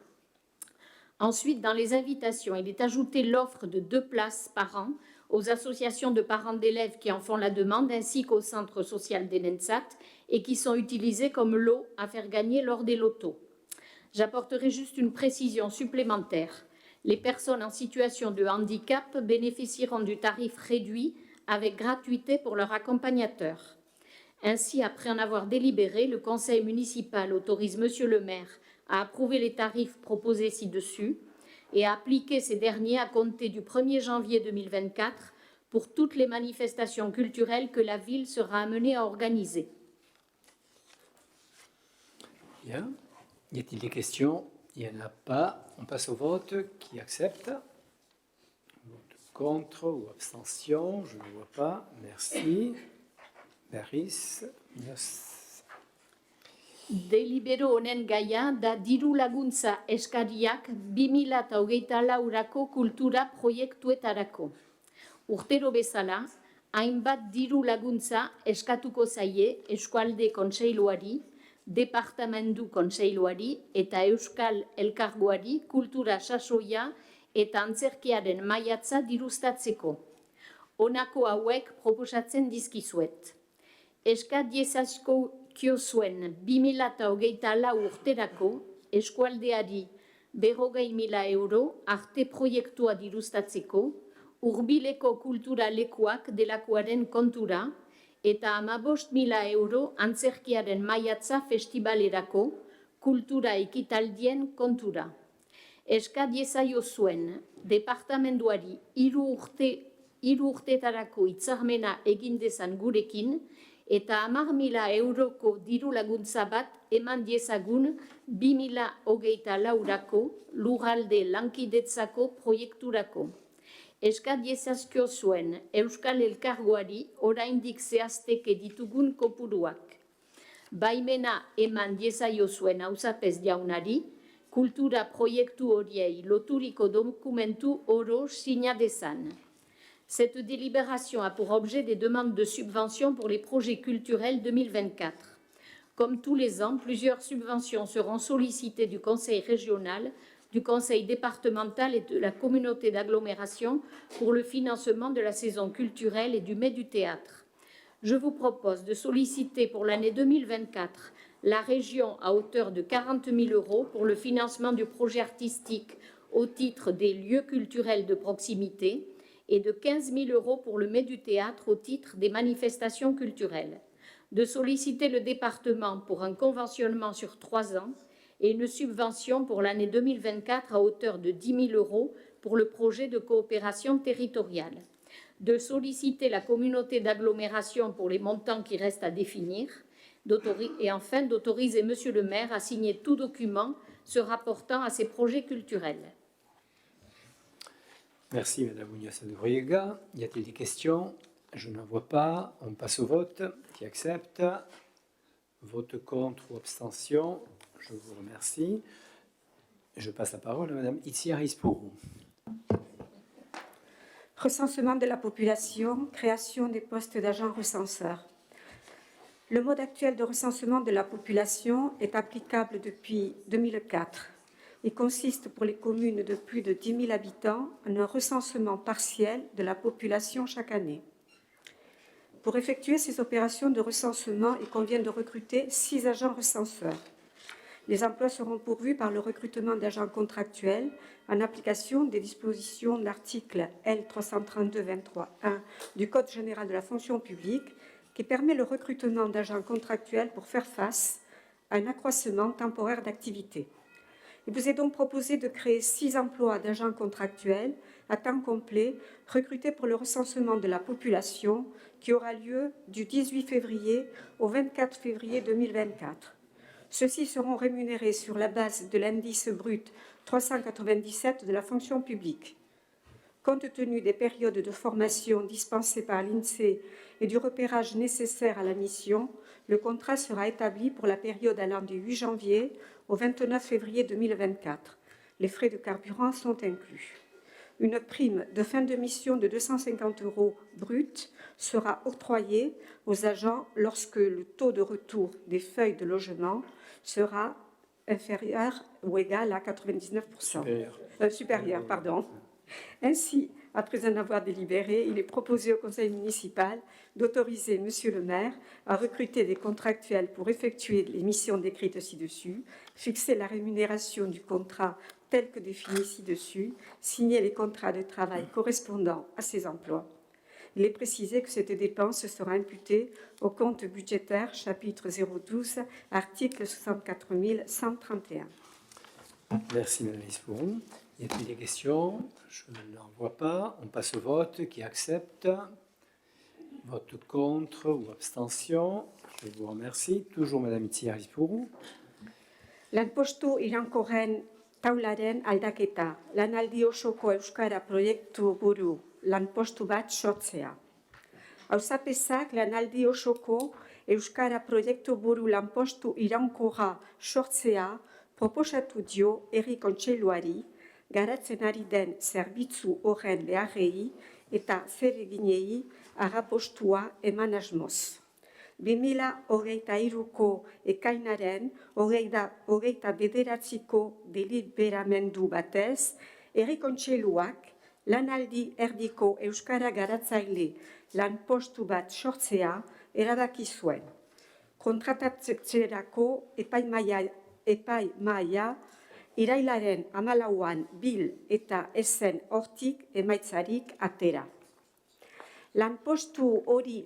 Ensuite, dans les invitations, il est ajouté l'offre de 2 places par an aux associations de parents d'élèves qui en font la demande, ainsi qu'au centre social d'Enensat et qui sont utilisés comme lots à faire gagner lors des lotos. J'apporterai juste une précision supplémentaire. Les personnes en situation de handicap bénéficieront du tarif réduit avec gratuité pour leur accompagnateur. Ainsi, après en avoir délibéré, le conseil municipal autorise Monsieur le maire à approuver les tarifs proposés ci-dessus et à appliquer ces derniers à compter du 1er janvier 2024 pour toutes les manifestations culturelles que la ville sera amenée à organiser. Bien. Y a-t-il des questions? Il n'y en a pas. On passe au vote. Qui accepte? Vote contre ou abstention? Je ne vois pas. Merci. Beris. Yes. Delibero honen gaia da diru laguntza eskariak 2024ko kultura proiektuetarako. Urtero bezala, hainbat diru laguntza eskatuko zaie Eskualde Kontseiluari, Departamendu Kontseiluari eta Euskal Elkargoari kultura sasoia eta antzerkiaren maiatza diruztatzeko. Honako hauek proposatzen dizkizuet. Eskat diezazko zuen 2024 urterako eskualdeari 40.000 euro arte proiektua diruztatzeko, hurbileko kultura lekuak delakoaren kontura eta 15.000 euro antzerkiaren maiatza festivalerako kultura ekitaldien kontura. Eskat diezaio zuen departamenduari 3 urtetarako hitzarmena egin dezan gurekin eta 10.000 euroko diru laguntza bat eman diezagun 2024 lurralde lankidetzako proiekturako. Eska diezazkio zuen Euskal Elkargoari oraindik zehazteke ditugun kopuruak. Baimena eman diezaio zuen auzapez jaunari, kultura proiektu horiei loturiko dokumentu oro sina dezan. Cette délibération a pour objet des demandes de subventions pour les projets culturels 2024. Comme tous les ans, plusieurs subventions seront sollicitées du Conseil régional, du Conseil départemental et de la communauté d'agglomération pour le financement de la saison culturelle et du Mai du théâtre. Je vous propose de solliciter pour l'année 2024 la région à hauteur de 40 000 € pour le financement du projet artistique au titre des lieux culturels de proximité et de 15 000 € pour le Mai du théâtre au titre des manifestations culturelles, de solliciter le département pour un conventionnement sur 3 ans et une subvention pour l'année 2024 à hauteur de 10 000 € pour le projet de coopération territoriale, de solliciter la communauté d'agglomération pour les montants qui restent à définir, et enfin d'autoriser Monsieur le maire à signer tout document se rapportant à ces projets culturels. Merci Madame Muñoz de Briega. Y a-t-il des questions? Je n'en vois pas. On passe au vote. Qui accepte? Vote contre ou abstention? Je vous remercie. Je passe la parole à Madame Itzia Ispourou. Recensement de la population, création des postes d'agents recenseurs. Le mode actuel de recensement de la population est applicable depuis 2004. Il consiste pour les communes de plus de 10 000 habitants en un recensement partiel de la population chaque année. Pour effectuer ces opérations de recensement, il convient de recruter 6 agents recenseurs. Les emplois seront pourvus par le recrutement d'agents contractuels en application des dispositions de l'article L332-23-1 du Code général de la fonction publique qui permet le recrutement d'agents contractuels pour faire face à un accroissement temporaire d'activité. Il vous est donc proposé de créer 6 emplois d'agents contractuels à temps complet recrutés pour le recensement de la population qui aura lieu du 18 février au 24 février 2024. Ceux-ci seront rémunérés sur la base de l'indice brut 397 de la fonction publique. Compte tenu des périodes de formation dispensées par l'INSEE et du repérage nécessaire à la mission, le contrat sera établi pour la période allant du 8 janvier au 29 février 2024. Les frais de carburant sont inclus. Une prime de fin de mission de 250 € brut sera octroyée aux agents lorsque le taux de retour des feuilles de logement sera inférieur ou égal à 99%. Supérieur. Ainsi, après en avoir délibéré, il est proposé au conseil municipal d'autoriser Monsieur le maire à recruter des contractuels pour effectuer les missions décrites ci-dessus, fixer la rémunération du contrat tel que défini ci-dessus, signer les contrats de travail correspondant à ces emplois. Il est précisé que cette dépense sera imputée au compte budgétaire chapitre 012, article 64 131. Merci Madame Ispourou. Y a-t-il des questions? Je n'en vois pas. On passe au vote. Qui accepte? Vote contre ou abstention? Je vous remercie. Toujours Madame Itzia Ispourou. Lanpostu iraunkorren taularen aldaketa, lanaldi osoko euskara proiektu buru lanpostu bat sortzea. Auzapezak lanaldi osoko euskara proiektu buru lanpostu iraunkorra sortzea proposatu dio herri kontseiluari garatzen ari den zerbitzu horren beharrei eta zereginei arrapostua eman asmoz. 2023ko ekainaren 29ko deliberamendu batez, herri kontseiluak lanaldi erdiko euskara garatzaile lanpostu bat sortzea erabaki zuen. Kontratatzerako epaimahaia irailaren 14an bil eta ezen hortik emaitzarik atera. Lanpostu hori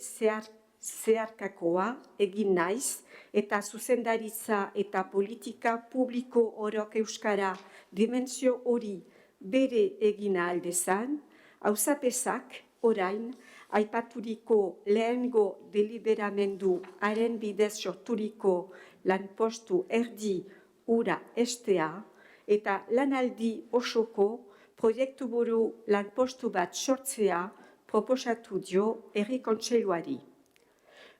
zeharkakoa egin naiz eta zuzendaritza eta politika publiko orok euskara dimentsio hori bere egin ahal dezan, auzapezak orain aipaturiko lehengo deliberamendu haren bidez sorturiko lanpostu erdi ura estea eta lanaldi osoko proiektuburu lanpostu bat sortzea proposatu dio Herri Kontseiluari.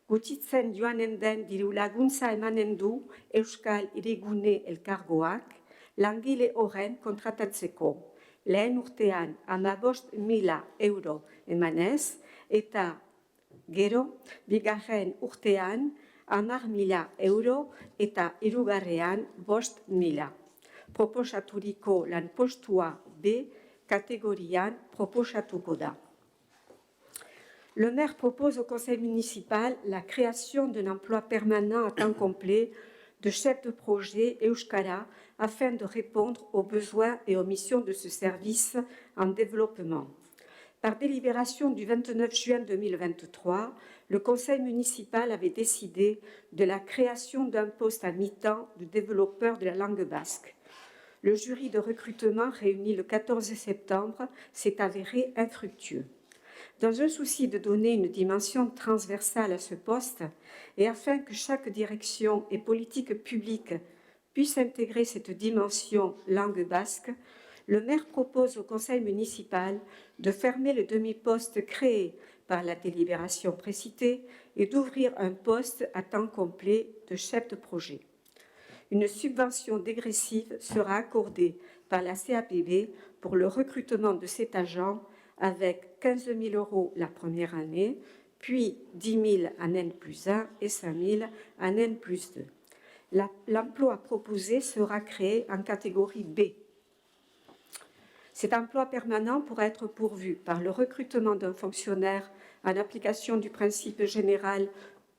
Gutxitzen joanen den diru laguntza emanen du Euskal Hirigune Elkargoak langile horren kontratatzeko. Lehen urtean 15.000 euro emanez eta gero bigarren urtean 10.000 euro eta hirugarrean 5.000. Proposaturiko lanpostua B catégorie proposatuko da. Le maire propose au conseil municipal la création d'un emploi permanent à temps complet de chef de projet Euskara afin de répondre aux besoins et aux missions de ce service en développement. Par délibération du 29 juin 2023, le conseil municipal avait décidé de la création d'un poste à mi-temps de développeur de la langue basque. Le jury de recrutement réuni le 14 septembre s'est avéré infructueux. Dans un souci de donner une dimension transversale à ce poste et afin que chaque direction et politique publique puisse intégrer cette dimension langue basque, le maire propose au conseil municipal de fermer le demi-poste créé par la délibération précitée et d'ouvrir un poste à temps complet de chef de projet. Une subvention dégressive sera accordée par la CAPB pour le recrutement de cet agent avec 15 000 euros la première année, puis 10 000 en N+1 et 5 000 en N+2. L'emploi proposé sera créé en catégorie B. Cet emploi permanent pourra être pourvu par le recrutement d'un fonctionnaire en application du principe général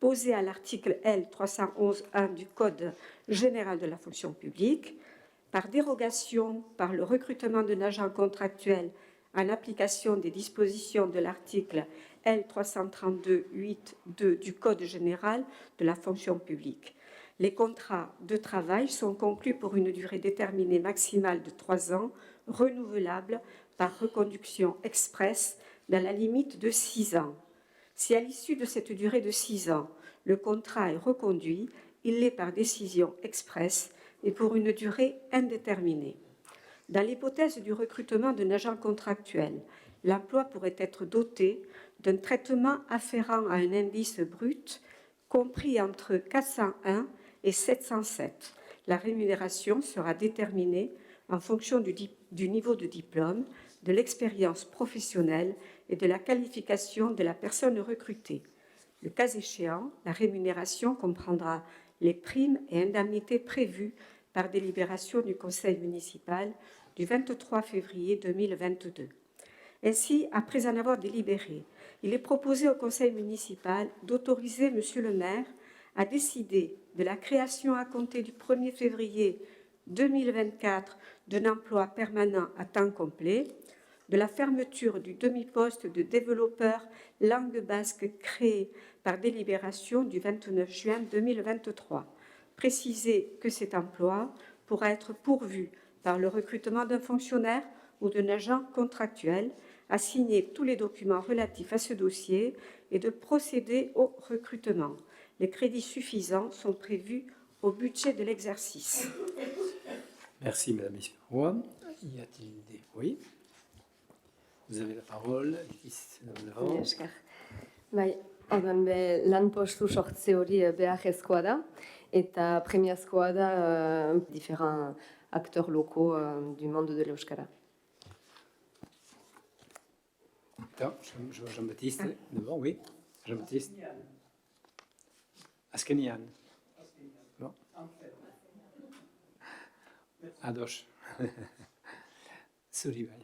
posé à l'article L311.1 du Code général de la fonction publique, par dérogation par le recrutement d'un agent contractuel en application des dispositions de l'article L332.8.2 du Code général de la fonction publique. Les contrats de travail sont conclus pour une durée déterminée maximale de 3 ans, renouvelable par reconduction express dans la limite de 6 ans. Si à l'issue de cette durée de 6 ans, le contrat est reconduit, il l'est par décision express et pour une durée indéterminée. Dans l'hypothèse du recrutement d'un agent contractuel, l'emploi pourrait être doté d'un traitement afférent à un indice brut compris entre 401 et 707. La rémunération sera déterminée en fonction du niveau de diplôme, de l'expérience professionnelle et de la qualification de la personne recrutée. Le cas échéant, la rémunération comprendra les primes et indemnités prévues par délibération du conseil municipal du 23 février 2022. Ainsi, après en avoir délibéré, il est proposé au conseil municipal d'autoriser Monsieur le maire à décider de la création à compter du 1er février 2024 d'un emploi permanent à temps complet, de la fermeture du demi-poste de développeur langue basque créé par délibération du 29 juin 2023. Préciser que cet emploi pourra être pourvu par le recrutement d'un fonctionnaire ou d'un agent contractuel, à signer tous les documents relatifs à ce dossier et de procéder au recrutement. Les crédits suffisants sont prévus au budget de l'exercice. Merci, Madame Roy. Y a-t-il des... Oui. Vous avez la parole. Esker. Bai, orduan lanpostu sortze hori beharrezkoa da, eta premiazkoa da différents acteurs locaux du monde de l'Euskara. Jean-Baptiste, devant, oui. Jean-Baptiste. Azkenian. Bon. Ados. Zuri bai.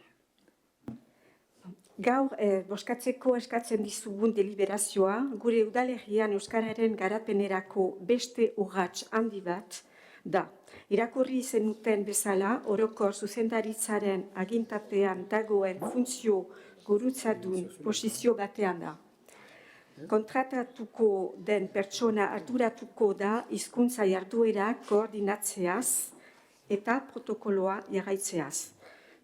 Gaur, boskatzeko eskatzen dizugun deliberazioa, gure udalerrian euskararen garapenerako beste urrats handi bat da. Irakurri zenuten bezala, orokor zuzendaritzaren agintapean dagoen funtzio gurutzadun posizio batean da. Kontratatuko den pertsona arduratuko da hizkuntza jarduerak koordinatzeaz eta protokoloa jarraitzeaz.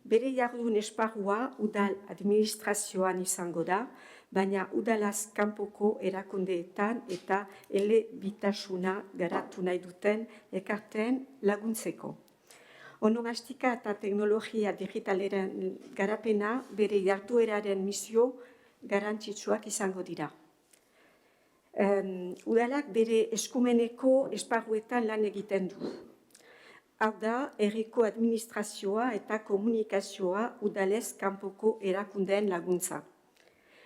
Bere jardun esparrua udal administrazioan izango da, baina udalaz kanpoko erakundeetan eta elebitasuna garatu nahi duten ekarteen laguntzeko. Onomastika eta teknologia digitalaren garapena bere jardueraren misio garrantzitsuak izango dira. Udalak bere eskumeneko esparruetan lan egiten du. Hau da, herriko administrazioa eta komunikazioa udalez kanpoko erakundeen laguntza.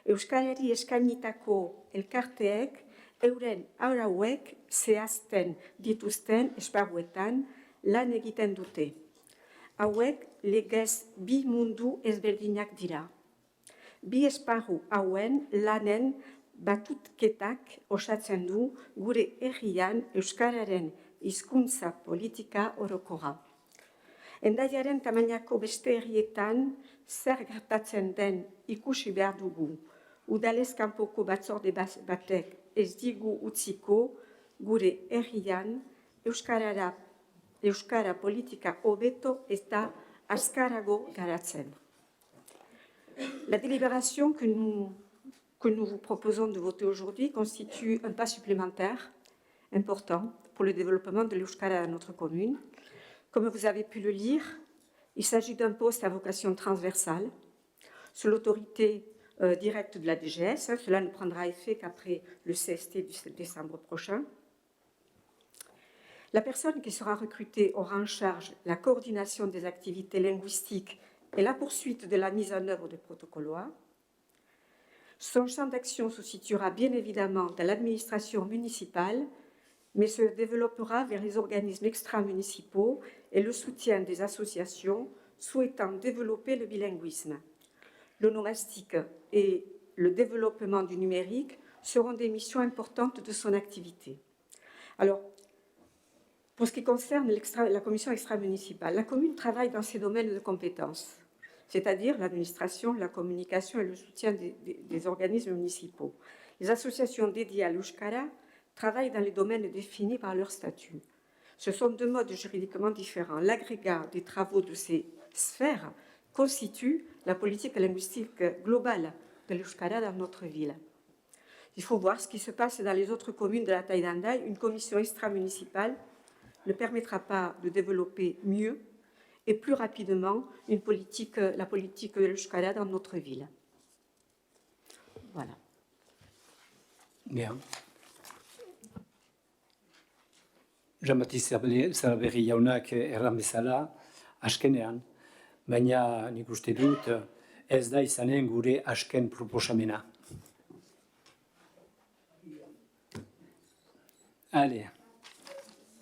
Euskarari eskainitako elkarteek euren arauek zehazten dituzten esparruetan lan egiten dute. Hauek legez bi mundu ezberdinak dira. Bi esparru hauen lanen batutketak osatzen du gure herrian euskararen hizkuntza politika orokorra. Hendaiaren tamainako beste herrietan zer gertatzen den ikusi behar dugu. Udalez kanpoko batzorde batek ez digu utziko gure herrian euskara politika hobeto eta azkarago garatzen. La délibération que nous vous proposons de voter aujourd'hui constitue un pas supplémentaire important pour le développement de l'Euskara dans notre commune. Comme vous avez pu le lire, il s'agit d'un poste à vocation transversale sous l'autorité directe de la DGS. Cela ne prendra effet qu'après le CST du décembre prochain. La personne qui sera recrutée aura en charge la coordination des activités linguistiques et la poursuite de la mise en œuvre de protocoles loi. Son champ d'action se situera bien évidemment dans l'administration municipale, mais se développera vers les organismes extra-municipaux et le soutien des associations souhaitant développer le bilinguisme. L'onomastique et le développement du numérique seront des missions importantes de son activité. Alors, pour ce qui concerne la commission extra-municipale, la commune travaille dans ses domaines de compétences, c'est-à-dire l'administration, la communication et le soutien des organismes municipaux. Les associations dédiées à l'Euskara travaillent dans les domaines définis par leur statut. Ce sont deux modes juridiquement différents. L'agrégat des travaux de ces sphères constitue la politique linguistique globale de l'Euskara dans notre ville. Il faut voir ce qui se passe dans les autres communes de la taille d'Andaï. Une commission extra-municipale ne permettra pas de développer mieux et plus rapidement la politique de l'Euskara dans notre ville. Voilà. Bien. Jean-Baptiste Salaberri jaunak erran bezala, askenean, baina nik uste dut ez da izanen gure asken proposamena. Allez,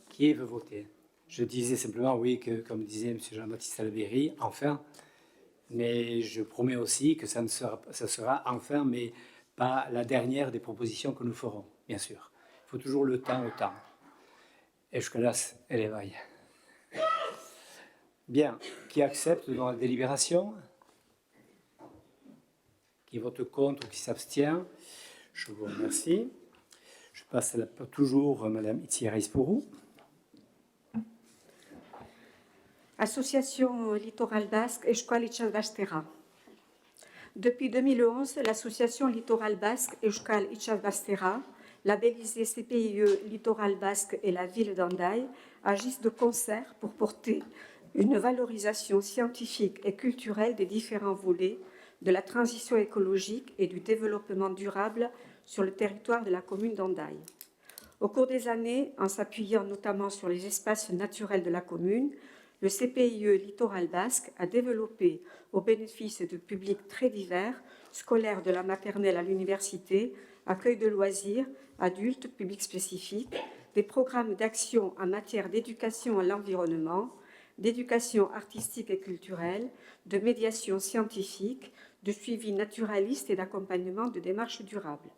qui veut voter? Je disais simplement, oui, que comme disait M. Jean-Baptiste Salaberri, enfin, mais je promets aussi que ça sera enfin, mais pas la dernière des propositions que nous ferons, bien sûr. Il faut toujours le temps au temps. Euskaraz ere bai. Bien, qui accepte dans la délibération? Qui vote contre ou qui s'abstient? Je vous remercie. Je passe toujours à Mme Itziar Aizpuru. Association Littoral Basque Euskal Itsasbastera. Depuis 2011, l'association Littoral Basque Euskal Itsasbastera, labellisée CPIE Littoral Basque et la ville d'Andaï, agissent de concert pour porter une valorisation scientifique et culturelle des différents volets de la transition écologique et du développement durable sur le territoire de la commune d'Andaï. Au cours des années, en s'appuyant notamment sur les espaces naturels de la commune, le CPIE Littoral Basque a développé, au bénéfice de publics très divers, scolaires de la maternelle à l'université, accueil de loisirs, adultes, publics spécifiques, des programmes d'action en matière d'éducation à l'environnement, d'éducation artistique et culturelle, de médiation scientifique, de suivi naturaliste et d'accompagnement de démarches durables.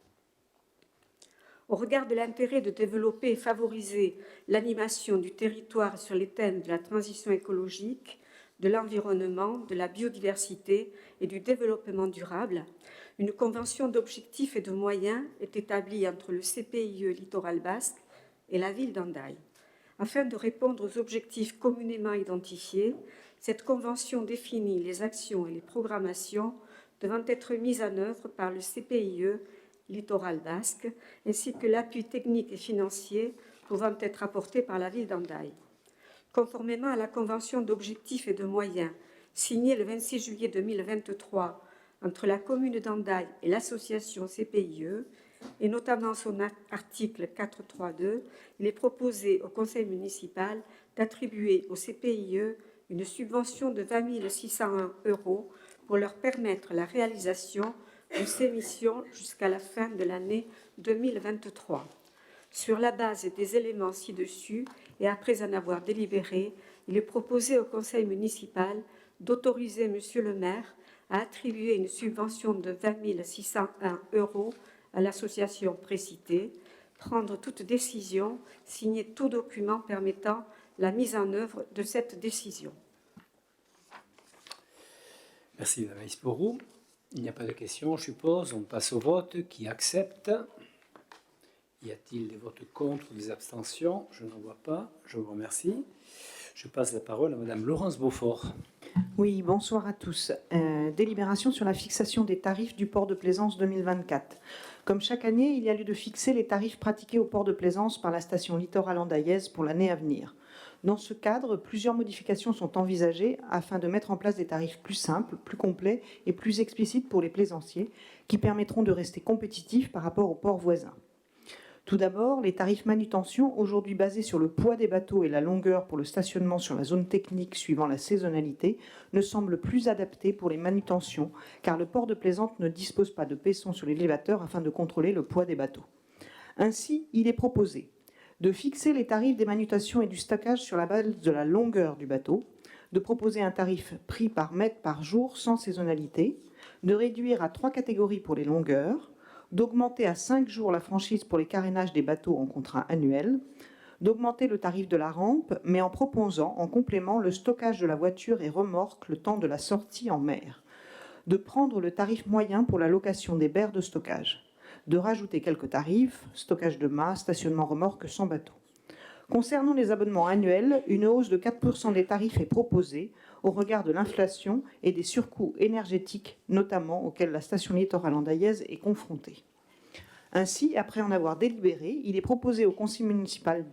Au regard de l'intérêt de développer et favoriser l'animation du territoire sur les thèmes de la transition écologique, de l'environnement, de la biodiversité et du développement durable, une convention d'objectifs et de moyens est établie entre le CPIE Littoral Basque et la ville d'Andaï. Afin de répondre aux objectifs communément identifiés, cette convention définit les actions et les programmations devant être mise en œuvre par le CPIE Littoral Basque, ainsi que l'appui technique et financier pouvant être apporté par la ville d'Hendaye. Conformément à la convention d'objectifs et de moyens signée le 26 juillet 2023 entre la commune d'Hendaye et l'association CPIE, et notamment son article 4.3.2, il est proposé au conseil municipal d'attribuer au CPIE une subvention de 20 601 € pour leur permettre la réalisation de ces missions jusqu'à la fin de l'année 2023. Sur la base des éléments ci-dessus et après en avoir délibéré, il est proposé au conseil municipal d'autoriser Monsieur le maire à attribuer une subvention de 20 601 € à l'association précitée, prendre toute décision, signer tout document permettant la mise en œuvre de cette décision. Merci, Mme Isporou. Il n'y a pas de questions, je suppose. On passe au vote. Qui accepte? Y a-t-il des votes contre ou des abstentions? Je n'en vois pas. Je vous remercie. Je passe la parole à Mme Laurence Beaufort. Oui, bonsoir à tous. Délibération sur la fixation des tarifs du port de plaisance 2024. Comme chaque année, il y a lieu de fixer les tarifs pratiqués au port de plaisance par la station littorale andaillaise pour l'année à venir. Dans ce cadre, plusieurs modifications sont envisagées afin de mettre en place des tarifs plus simples, plus complets et plus explicites pour les plaisanciers qui permettront de rester compétitifs par rapport aux ports voisins. Tout d'abord, les tarifs manutention, aujourd'hui basés sur le poids des bateaux et la longueur pour le stationnement sur la zone technique suivant la saisonnalité, ne semblent plus adaptés pour les manutentions, car le port de plaisance ne dispose pas de paissons sur l'élévateur afin de contrôler le poids des bateaux. Ainsi, il est proposé de fixer les tarifs des manutentions et du stockage sur la base de la longueur du bateau, de proposer un tarif pris par mètre par jour sans saisonnalité, de réduire à 3 catégories pour les longueurs, d'augmenter à 5 jours la franchise pour les carénages des bateaux en contrat annuel, d'augmenter le tarif de la rampe, mais en proposant en complément le stockage de la voiture et remorque le temps de la sortie en mer, de prendre le tarif moyen pour la location des berres de stockage, de rajouter quelques tarifs, stockage de mât, stationnement remorque sans bateau. Concernant les abonnements annuels, une hausse de 4% des tarifs est proposée au regard de l'inflation et des surcoûts énergétiques, notamment auxquels la station littorale andaillaise est confrontée. Ainsi, après en avoir délibéré, il est proposé au conseil municipal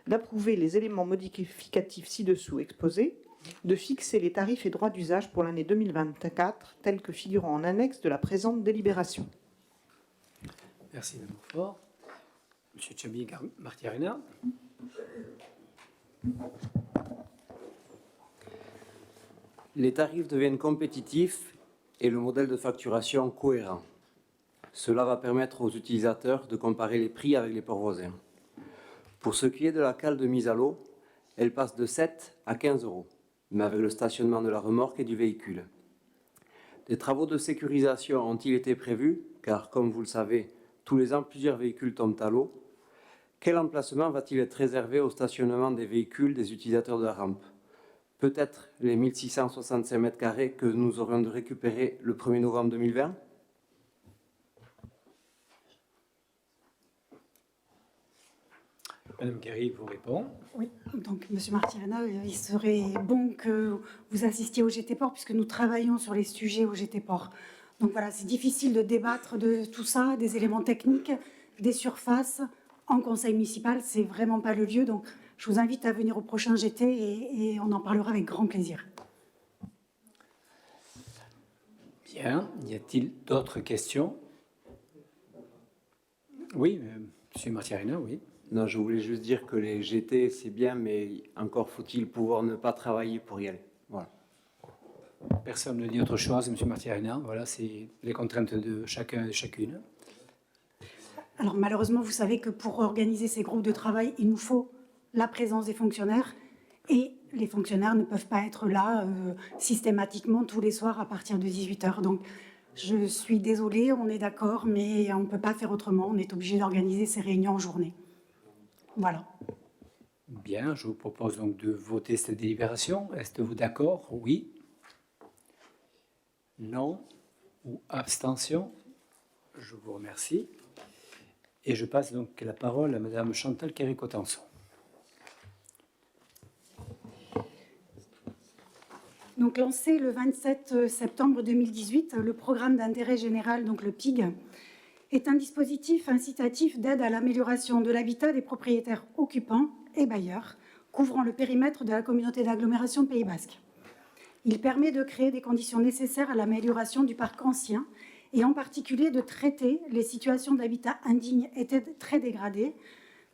d'approuver les éléments modificatifs ci-dessous exposés, de fixer les tarifs et droits d'usage pour l'année 2024, tels que figurant en annexe de la présente délibération. Merci, Mme Beaufort. M. Tchabi-Martiarena. Les tarifs deviennent compétitifs et le modèle de facturation cohérent. Cela va permettre aux utilisateurs de comparer les prix avec les ports voisins. Pour ce qui est de la cale de mise à l'eau, elle passe de 7 à 15 €, mais avec le stationnement de la remorque et du véhicule. Des travaux de sécurisation ont-ils été prévus? Car, comme vous le savez, tous les ans, plusieurs véhicules tombent à l'eau. Quel emplacement va-t-il être réservé au stationnement des véhicules des utilisateurs de la rampe? Peut-être les 1665 mètres carrés que nous aurions de récupérer le 1er novembre 2020? Madame Guéry vous répond. Oui, donc Monsieur Martirena, il serait bon que vous assistiez au GT-Port puisque nous travaillons sur les sujets au GT-Port. Donc voilà, c'est difficile de débattre de tout ça, des éléments techniques, des surfaces. En conseil municipal, c'est vraiment pas le lieu. Donc je vous invite à venir au prochain GT et on en parlera avec grand plaisir. Bien. Y a-t-il d'autres questions? Oui, M. Martiarena, oui. Non, je voulais juste dire que les GT, c'est bien, mais encore faut-il pouvoir ne pas travailler pour y aller. Voilà. Personne ne dit autre chose, M. Martiarena. Voilà, c'est les contraintes de chacun et chacune. Alors malheureusement, vous savez que pour organiser ces groupes de travail, il nous faut la présence des fonctionnaires et les fonctionnaires ne peuvent pas être là systématiquement tous les soirs à partir de 18h. Donc je suis désolée, on est d'accord, mais on ne peut pas faire autrement. On est obligé d'organiser ces réunions en journée. Voilà. Bien, je vous propose donc de voter cette délibération. Êtes-vous d'accord? Oui. Non? Ou abstention? Je vous remercie. Et je passe donc la parole à Madame Chantal Quéricotenson. Donc, lancé le 27 septembre 2018, le programme d'intérêt général, donc le PIG, est un dispositif incitatif d'aide à l'amélioration de l'habitat des propriétaires occupants et bailleurs, couvrant le périmètre de la communauté d'agglomération Pays Basque. Il permet de créer des conditions nécessaires à l'amélioration du parc ancien et en particulier de traiter les situations d'habitat indigne et très dégradées,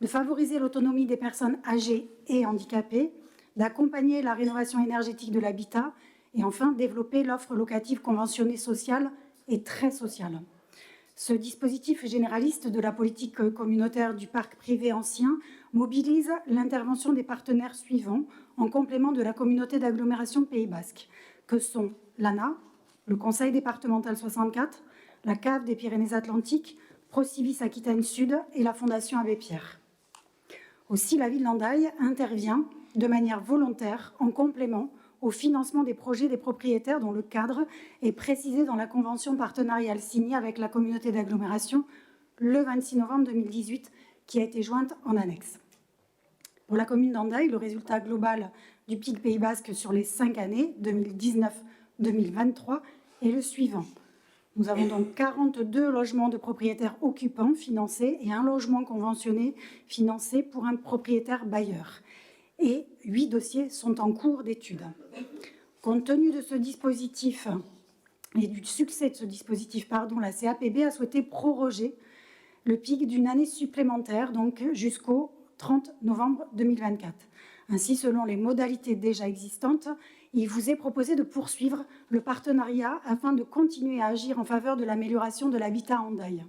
de favoriser l'autonomie des personnes âgées et handicapées, d'accompagner la rénovation énergétique de l'habitat et enfin développer l'offre locative conventionnée sociale et très sociale. Ce dispositif généraliste de la politique communautaire du parc privé ancien mobilise l'intervention des partenaires suivants en complément de la communauté d'agglomération Pays Basque, que sont l'ANA, le Conseil départemental 64, la CAF des Pyrénées-Atlantiques, Procivis Aquitaine Sud et la Fondation Abbé Pierre. Aussi, la ville d'Hendaye intervient de manière volontaire en complément au financement des projets des propriétaires dont le cadre est précisé dans la convention partenariale signée avec la communauté d'agglomération le 26 novembre 2018, qui a été jointe en annexe. Pour la commune d'Hendaye, le résultat global du PIG Pays Basque sur les 5 années 2019-2023 est le suivant. Nous avons donc 42 logements de propriétaires occupants financés et un logement conventionné financé pour un propriétaire bailleur. Et 8 dossiers sont en cours d'étude. Compte tenu de ce dispositif et du succès de ce dispositif, la CAPB a souhaité proroger le PIG d'une année supplémentaire, donc jusqu'au 30 novembre 2024. Ainsi, selon les modalités déjà existantes, il vous est proposé de poursuivre le partenariat afin de continuer à agir en faveur de l'amélioration de l'habitat à Hendaye.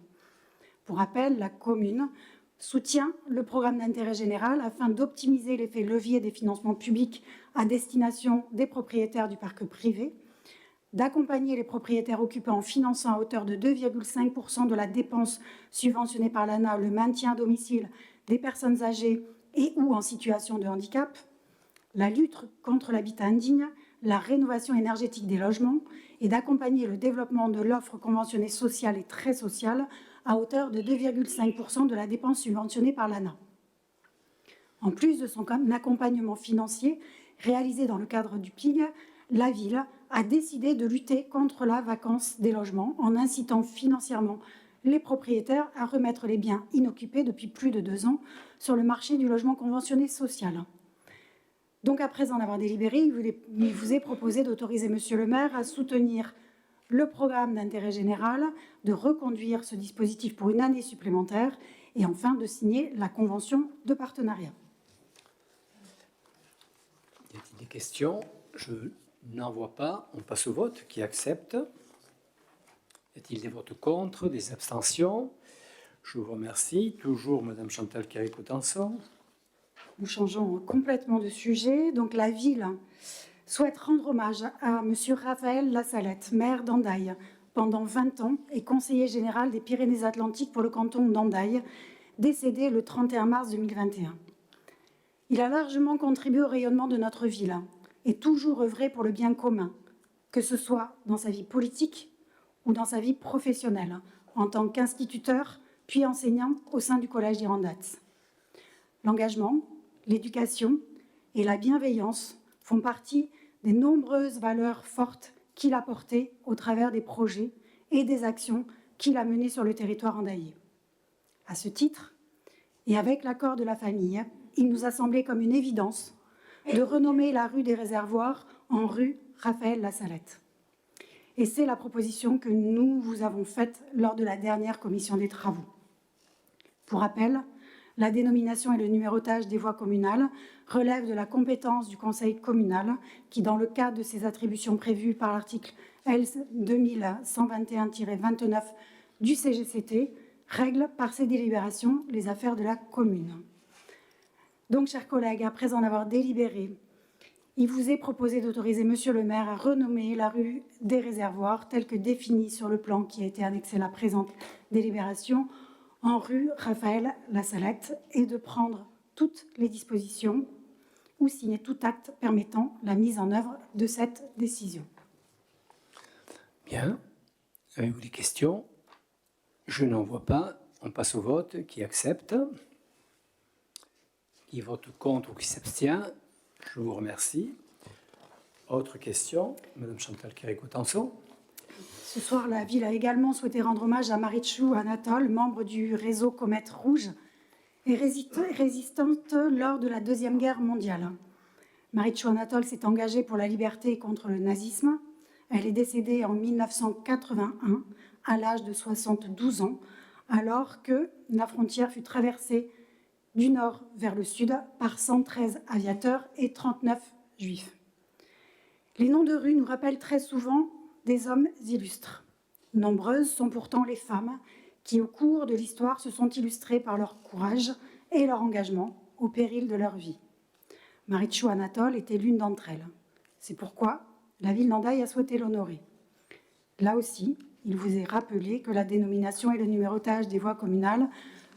Pour rappel, la commune soutient le programme d'intérêt général afin d'optimiser l'effet levier des financements publics à destination des propriétaires du parc privé, d'accompagner les propriétaires occupants en finançant à hauteur de 2,5% de la dépense subventionnée par l'ANA le maintien à domicile des personnes âgées et ou en situation de handicap, la lutte contre l'habitat indigne, la rénovation énergétique des logements et d'accompagner le développement de l'offre conventionnée sociale et très sociale à hauteur de 2,5% de la dépense subventionnée par l'ANA. En plus de son accompagnement financier réalisé dans le cadre du PIG, la ville a décidé de lutter contre la vacance des logements en incitant financièrement les propriétaires à remettre les biens inoccupés depuis plus de 2 ans sur le marché du logement conventionné social. Donc, après en avoir délibéré, il vous est proposé d'autoriser Monsieur le maire à soutenir le programme d'intérêt général, de reconduire ce dispositif pour une année supplémentaire et enfin de signer la convention de partenariat. Y a-t-il des questions? Je n'en vois pas. On passe au vote. Qui accepte? Y a-t-il des votes contre, des abstentions? Je vous remercie. Toujours Madame Chantal Carré-Cotenson. Nous changeons complètement de sujet. Donc la ville souhaite rendre hommage à Monsieur Raphaël Lassalette, maire d'Hendaye, pendant 20 ans et conseiller général des Pyrénées-Atlantiques pour le canton d'Hendaye, décédé le 31 mars 2021. Il a largement contribué au rayonnement de notre ville et toujours œuvré pour le bien commun, que ce soit dans sa vie politique ou dans sa vie professionnelle, en tant qu'instituteur puis enseignant au sein du Collège d'Irandats. L'engagement, l'éducation et la bienveillance font partie des nombreuses valeurs fortes qu'il a portées au travers des projets et des actions qu'il a menées sur le territoire hendaillais. À ce titre, et avec l'accord de la famille, il nous a semblé comme une évidence de renommer la rue des Réservoirs en rue Raphaël Lassalette. Et c'est la proposition que nous vous avons faite lors de la dernière commission des travaux. Pour rappel, la dénomination et le numérotage des voies communales relèvent de la compétence du conseil communal qui, dans le cadre de ses attributions prévues par l'article L. 2121-29 du CGCT, règle par ses délibérations les affaires de la commune. Donc, chers collègues, après en avoir délibéré, il vous est proposé d'autoriser Monsieur le maire à renommer la rue des Réservoirs, telle que définie sur le plan qui a été annexé à la présente délibération, en rue Raphaël Lassalette, et de prendre toutes les dispositions ou signer tout acte permettant la mise en œuvre de cette décision. Bien. Avez-vous des questions? Je n'en vois pas. On passe au vote. Qui accepte? Qui vote contre ou qui s'abstient? Je vous remercie. Autre question, Madame Chantal Kéré-Cotenson. Ce soir, la ville a également souhaité rendre hommage à Marichou Anatole, membre du réseau Comète Rouge et résistante lors de la Deuxième Guerre mondiale. Marichou Anatole s'est engagée pour la liberté et contre le nazisme. Elle est décédée en 1981 à l'âge de 72 ans, alors que la frontière fut traversée du nord vers le sud par 113 aviateurs et 39 juifs. Les noms de rue nous rappellent très souvent des hommes illustres. Nombreuses sont pourtant les femmes qui, au cours de l'histoire, se sont illustrées par leur courage et leur engagement au péril de leur vie. Marichou Anatole était l'une d'entre elles. C'est pourquoi la ville d'Hendaye a souhaité l'honorer. Là aussi, il vous est rappelé que la dénomination et le numérotage des voies communales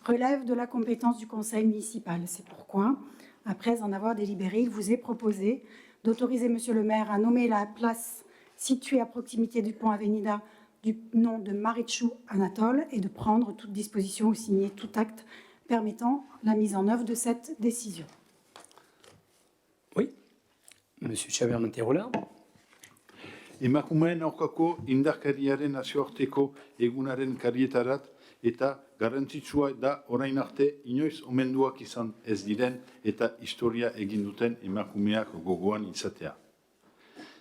relèvent de la compétence du conseil municipal. C'est pourquoi, après en avoir délibéré, il vous est proposé d'autoriser Monsieur le maire à nommer la place située à proximité du pont Avenida du nom de Marichou Anatole et de prendre toute disposition ou signer tout acte permettant la mise en œuvre de cette décision. Oui, Monsieur Chaber-Monterola. Emakumeen aurkako indarkeriaren nazioarteko egunaren karietarat eta garrantzitsua da orain arte inoiz omenduak izan ez diren eta historia egin duten emakumeak gogoan izatea.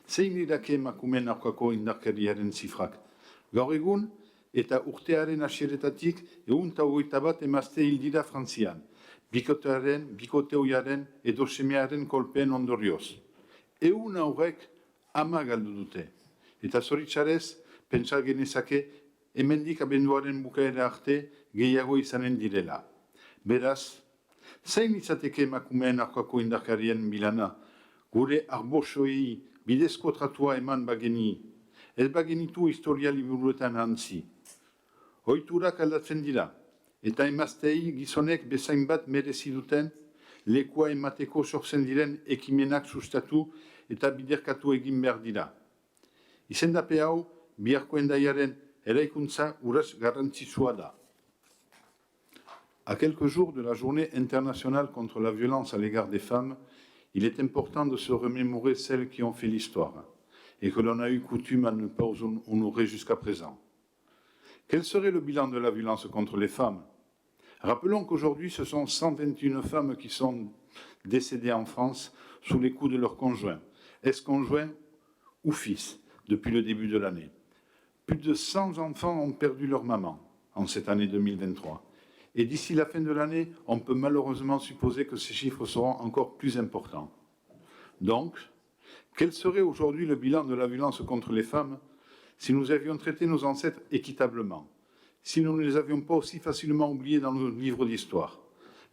Zein dirake emakumeen aurkako indarkeriaren zifrak? Gaur egun eta urtearen hasieretatik 121 emazte hil dira Frantzian, bikote ohiaren edo semearen kolpeen ondorioz. 100 haurrek ama galdu dute. Eta zoritxarez, pentsa genezake hemendik abenduaren bukaera arte gehiago izanen direla. Beraz, zein izateke emakumeen aurkako indarkarien bilana, gure arbosoei bidezko tratua eman bageni, ez bagenitu historia liburuetan antzi. Ohiturak aldatzen dira, eta emaztei gizonek bezain bat merezi duten lekua emateko sortzen diren ekimenak sustatu eta biderkatu egin behar dira. Izendape hau, biharko Hendaiaren eraikuntza uraz garrantzitsua da. À quelques jours de la journée internationale contre la violence à l'égard des femmes, il est important de se remémorer celles qui ont fait l'histoire et que l'on a eu coutume à ne pas honorer jusqu'à présent. Quel serait le bilan de la violence contre les femmes? Rappelons qu'aujourd'hui, ce sont 121 femmes qui sont décédées en France sous les coups de leurs conjoints, ex-conjoints ou fils, depuis le début de l'année. Plus de 100 enfants ont perdu leur maman en cette année 2023. Et d'ici la fin de l'année, on peut malheureusement supposer que ces chiffres seront encore plus importants. Donc, quel serait aujourd'hui le bilan de la violence contre les femmes si nous avions traité nos ancêtres équitablement, si nous ne les avions pas aussi facilement oubliés dans nos livres d'histoire?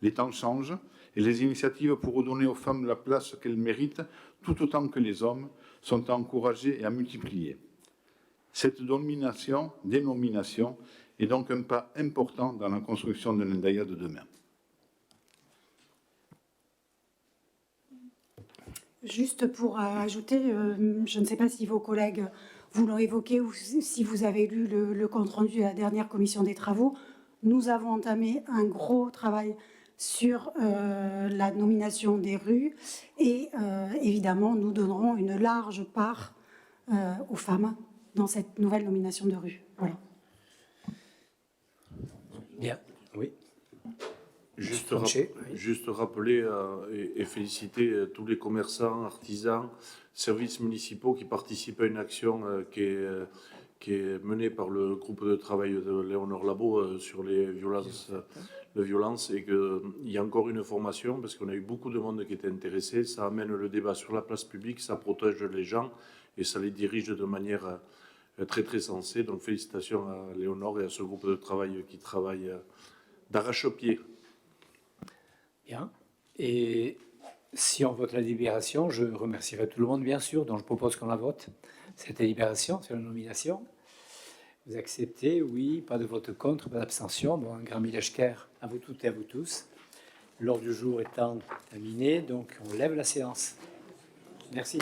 Les temps changent et les initiatives pour redonner aux femmes la place qu'elles méritent, tout autant que les hommes, sont à encourager et à multiplier. Cette dénomination est donc un pas important dans la construction de l'Hendaia de demain. Juste pour ajouter, je ne sais pas si vos collègues vous l'ont évoqué ou si vous avez lu le compte-rendu de la dernière commission des travaux, nous avons entamé un gros travail sur la nomination des rues et évidemment, nous donnerons une large part aux femmes dans cette nouvelle nomination de rue. Voilà. Bien, oui. Juste rappeler et féliciter tous les commerçants, artisans, services municipaux qui participent à une action qui est menée par le groupe de travail de Léonore Labo sur les violences et qu'il y a encore une formation parce qu'on a eu beaucoup de monde qui était intéressé. Ça amène le débat sur la place publique, ça protège les gens et ça les dirige de manière très très sensée. Donc félicitations à Léonore et à ce groupe de travail qui travaille d'arrache-pied. Bien. Et si on vote la délibération, je remercierai tout le monde, bien sûr, donc je propose qu'on la vote, cette délibération sur la nomination. Vous acceptez? Oui. Pas de vote contre, pas d'abstention. Bon, un grand mileshker à vous toutes et à vous tous. L'ordre du jour étant terminé, donc on lève la séance. Merci.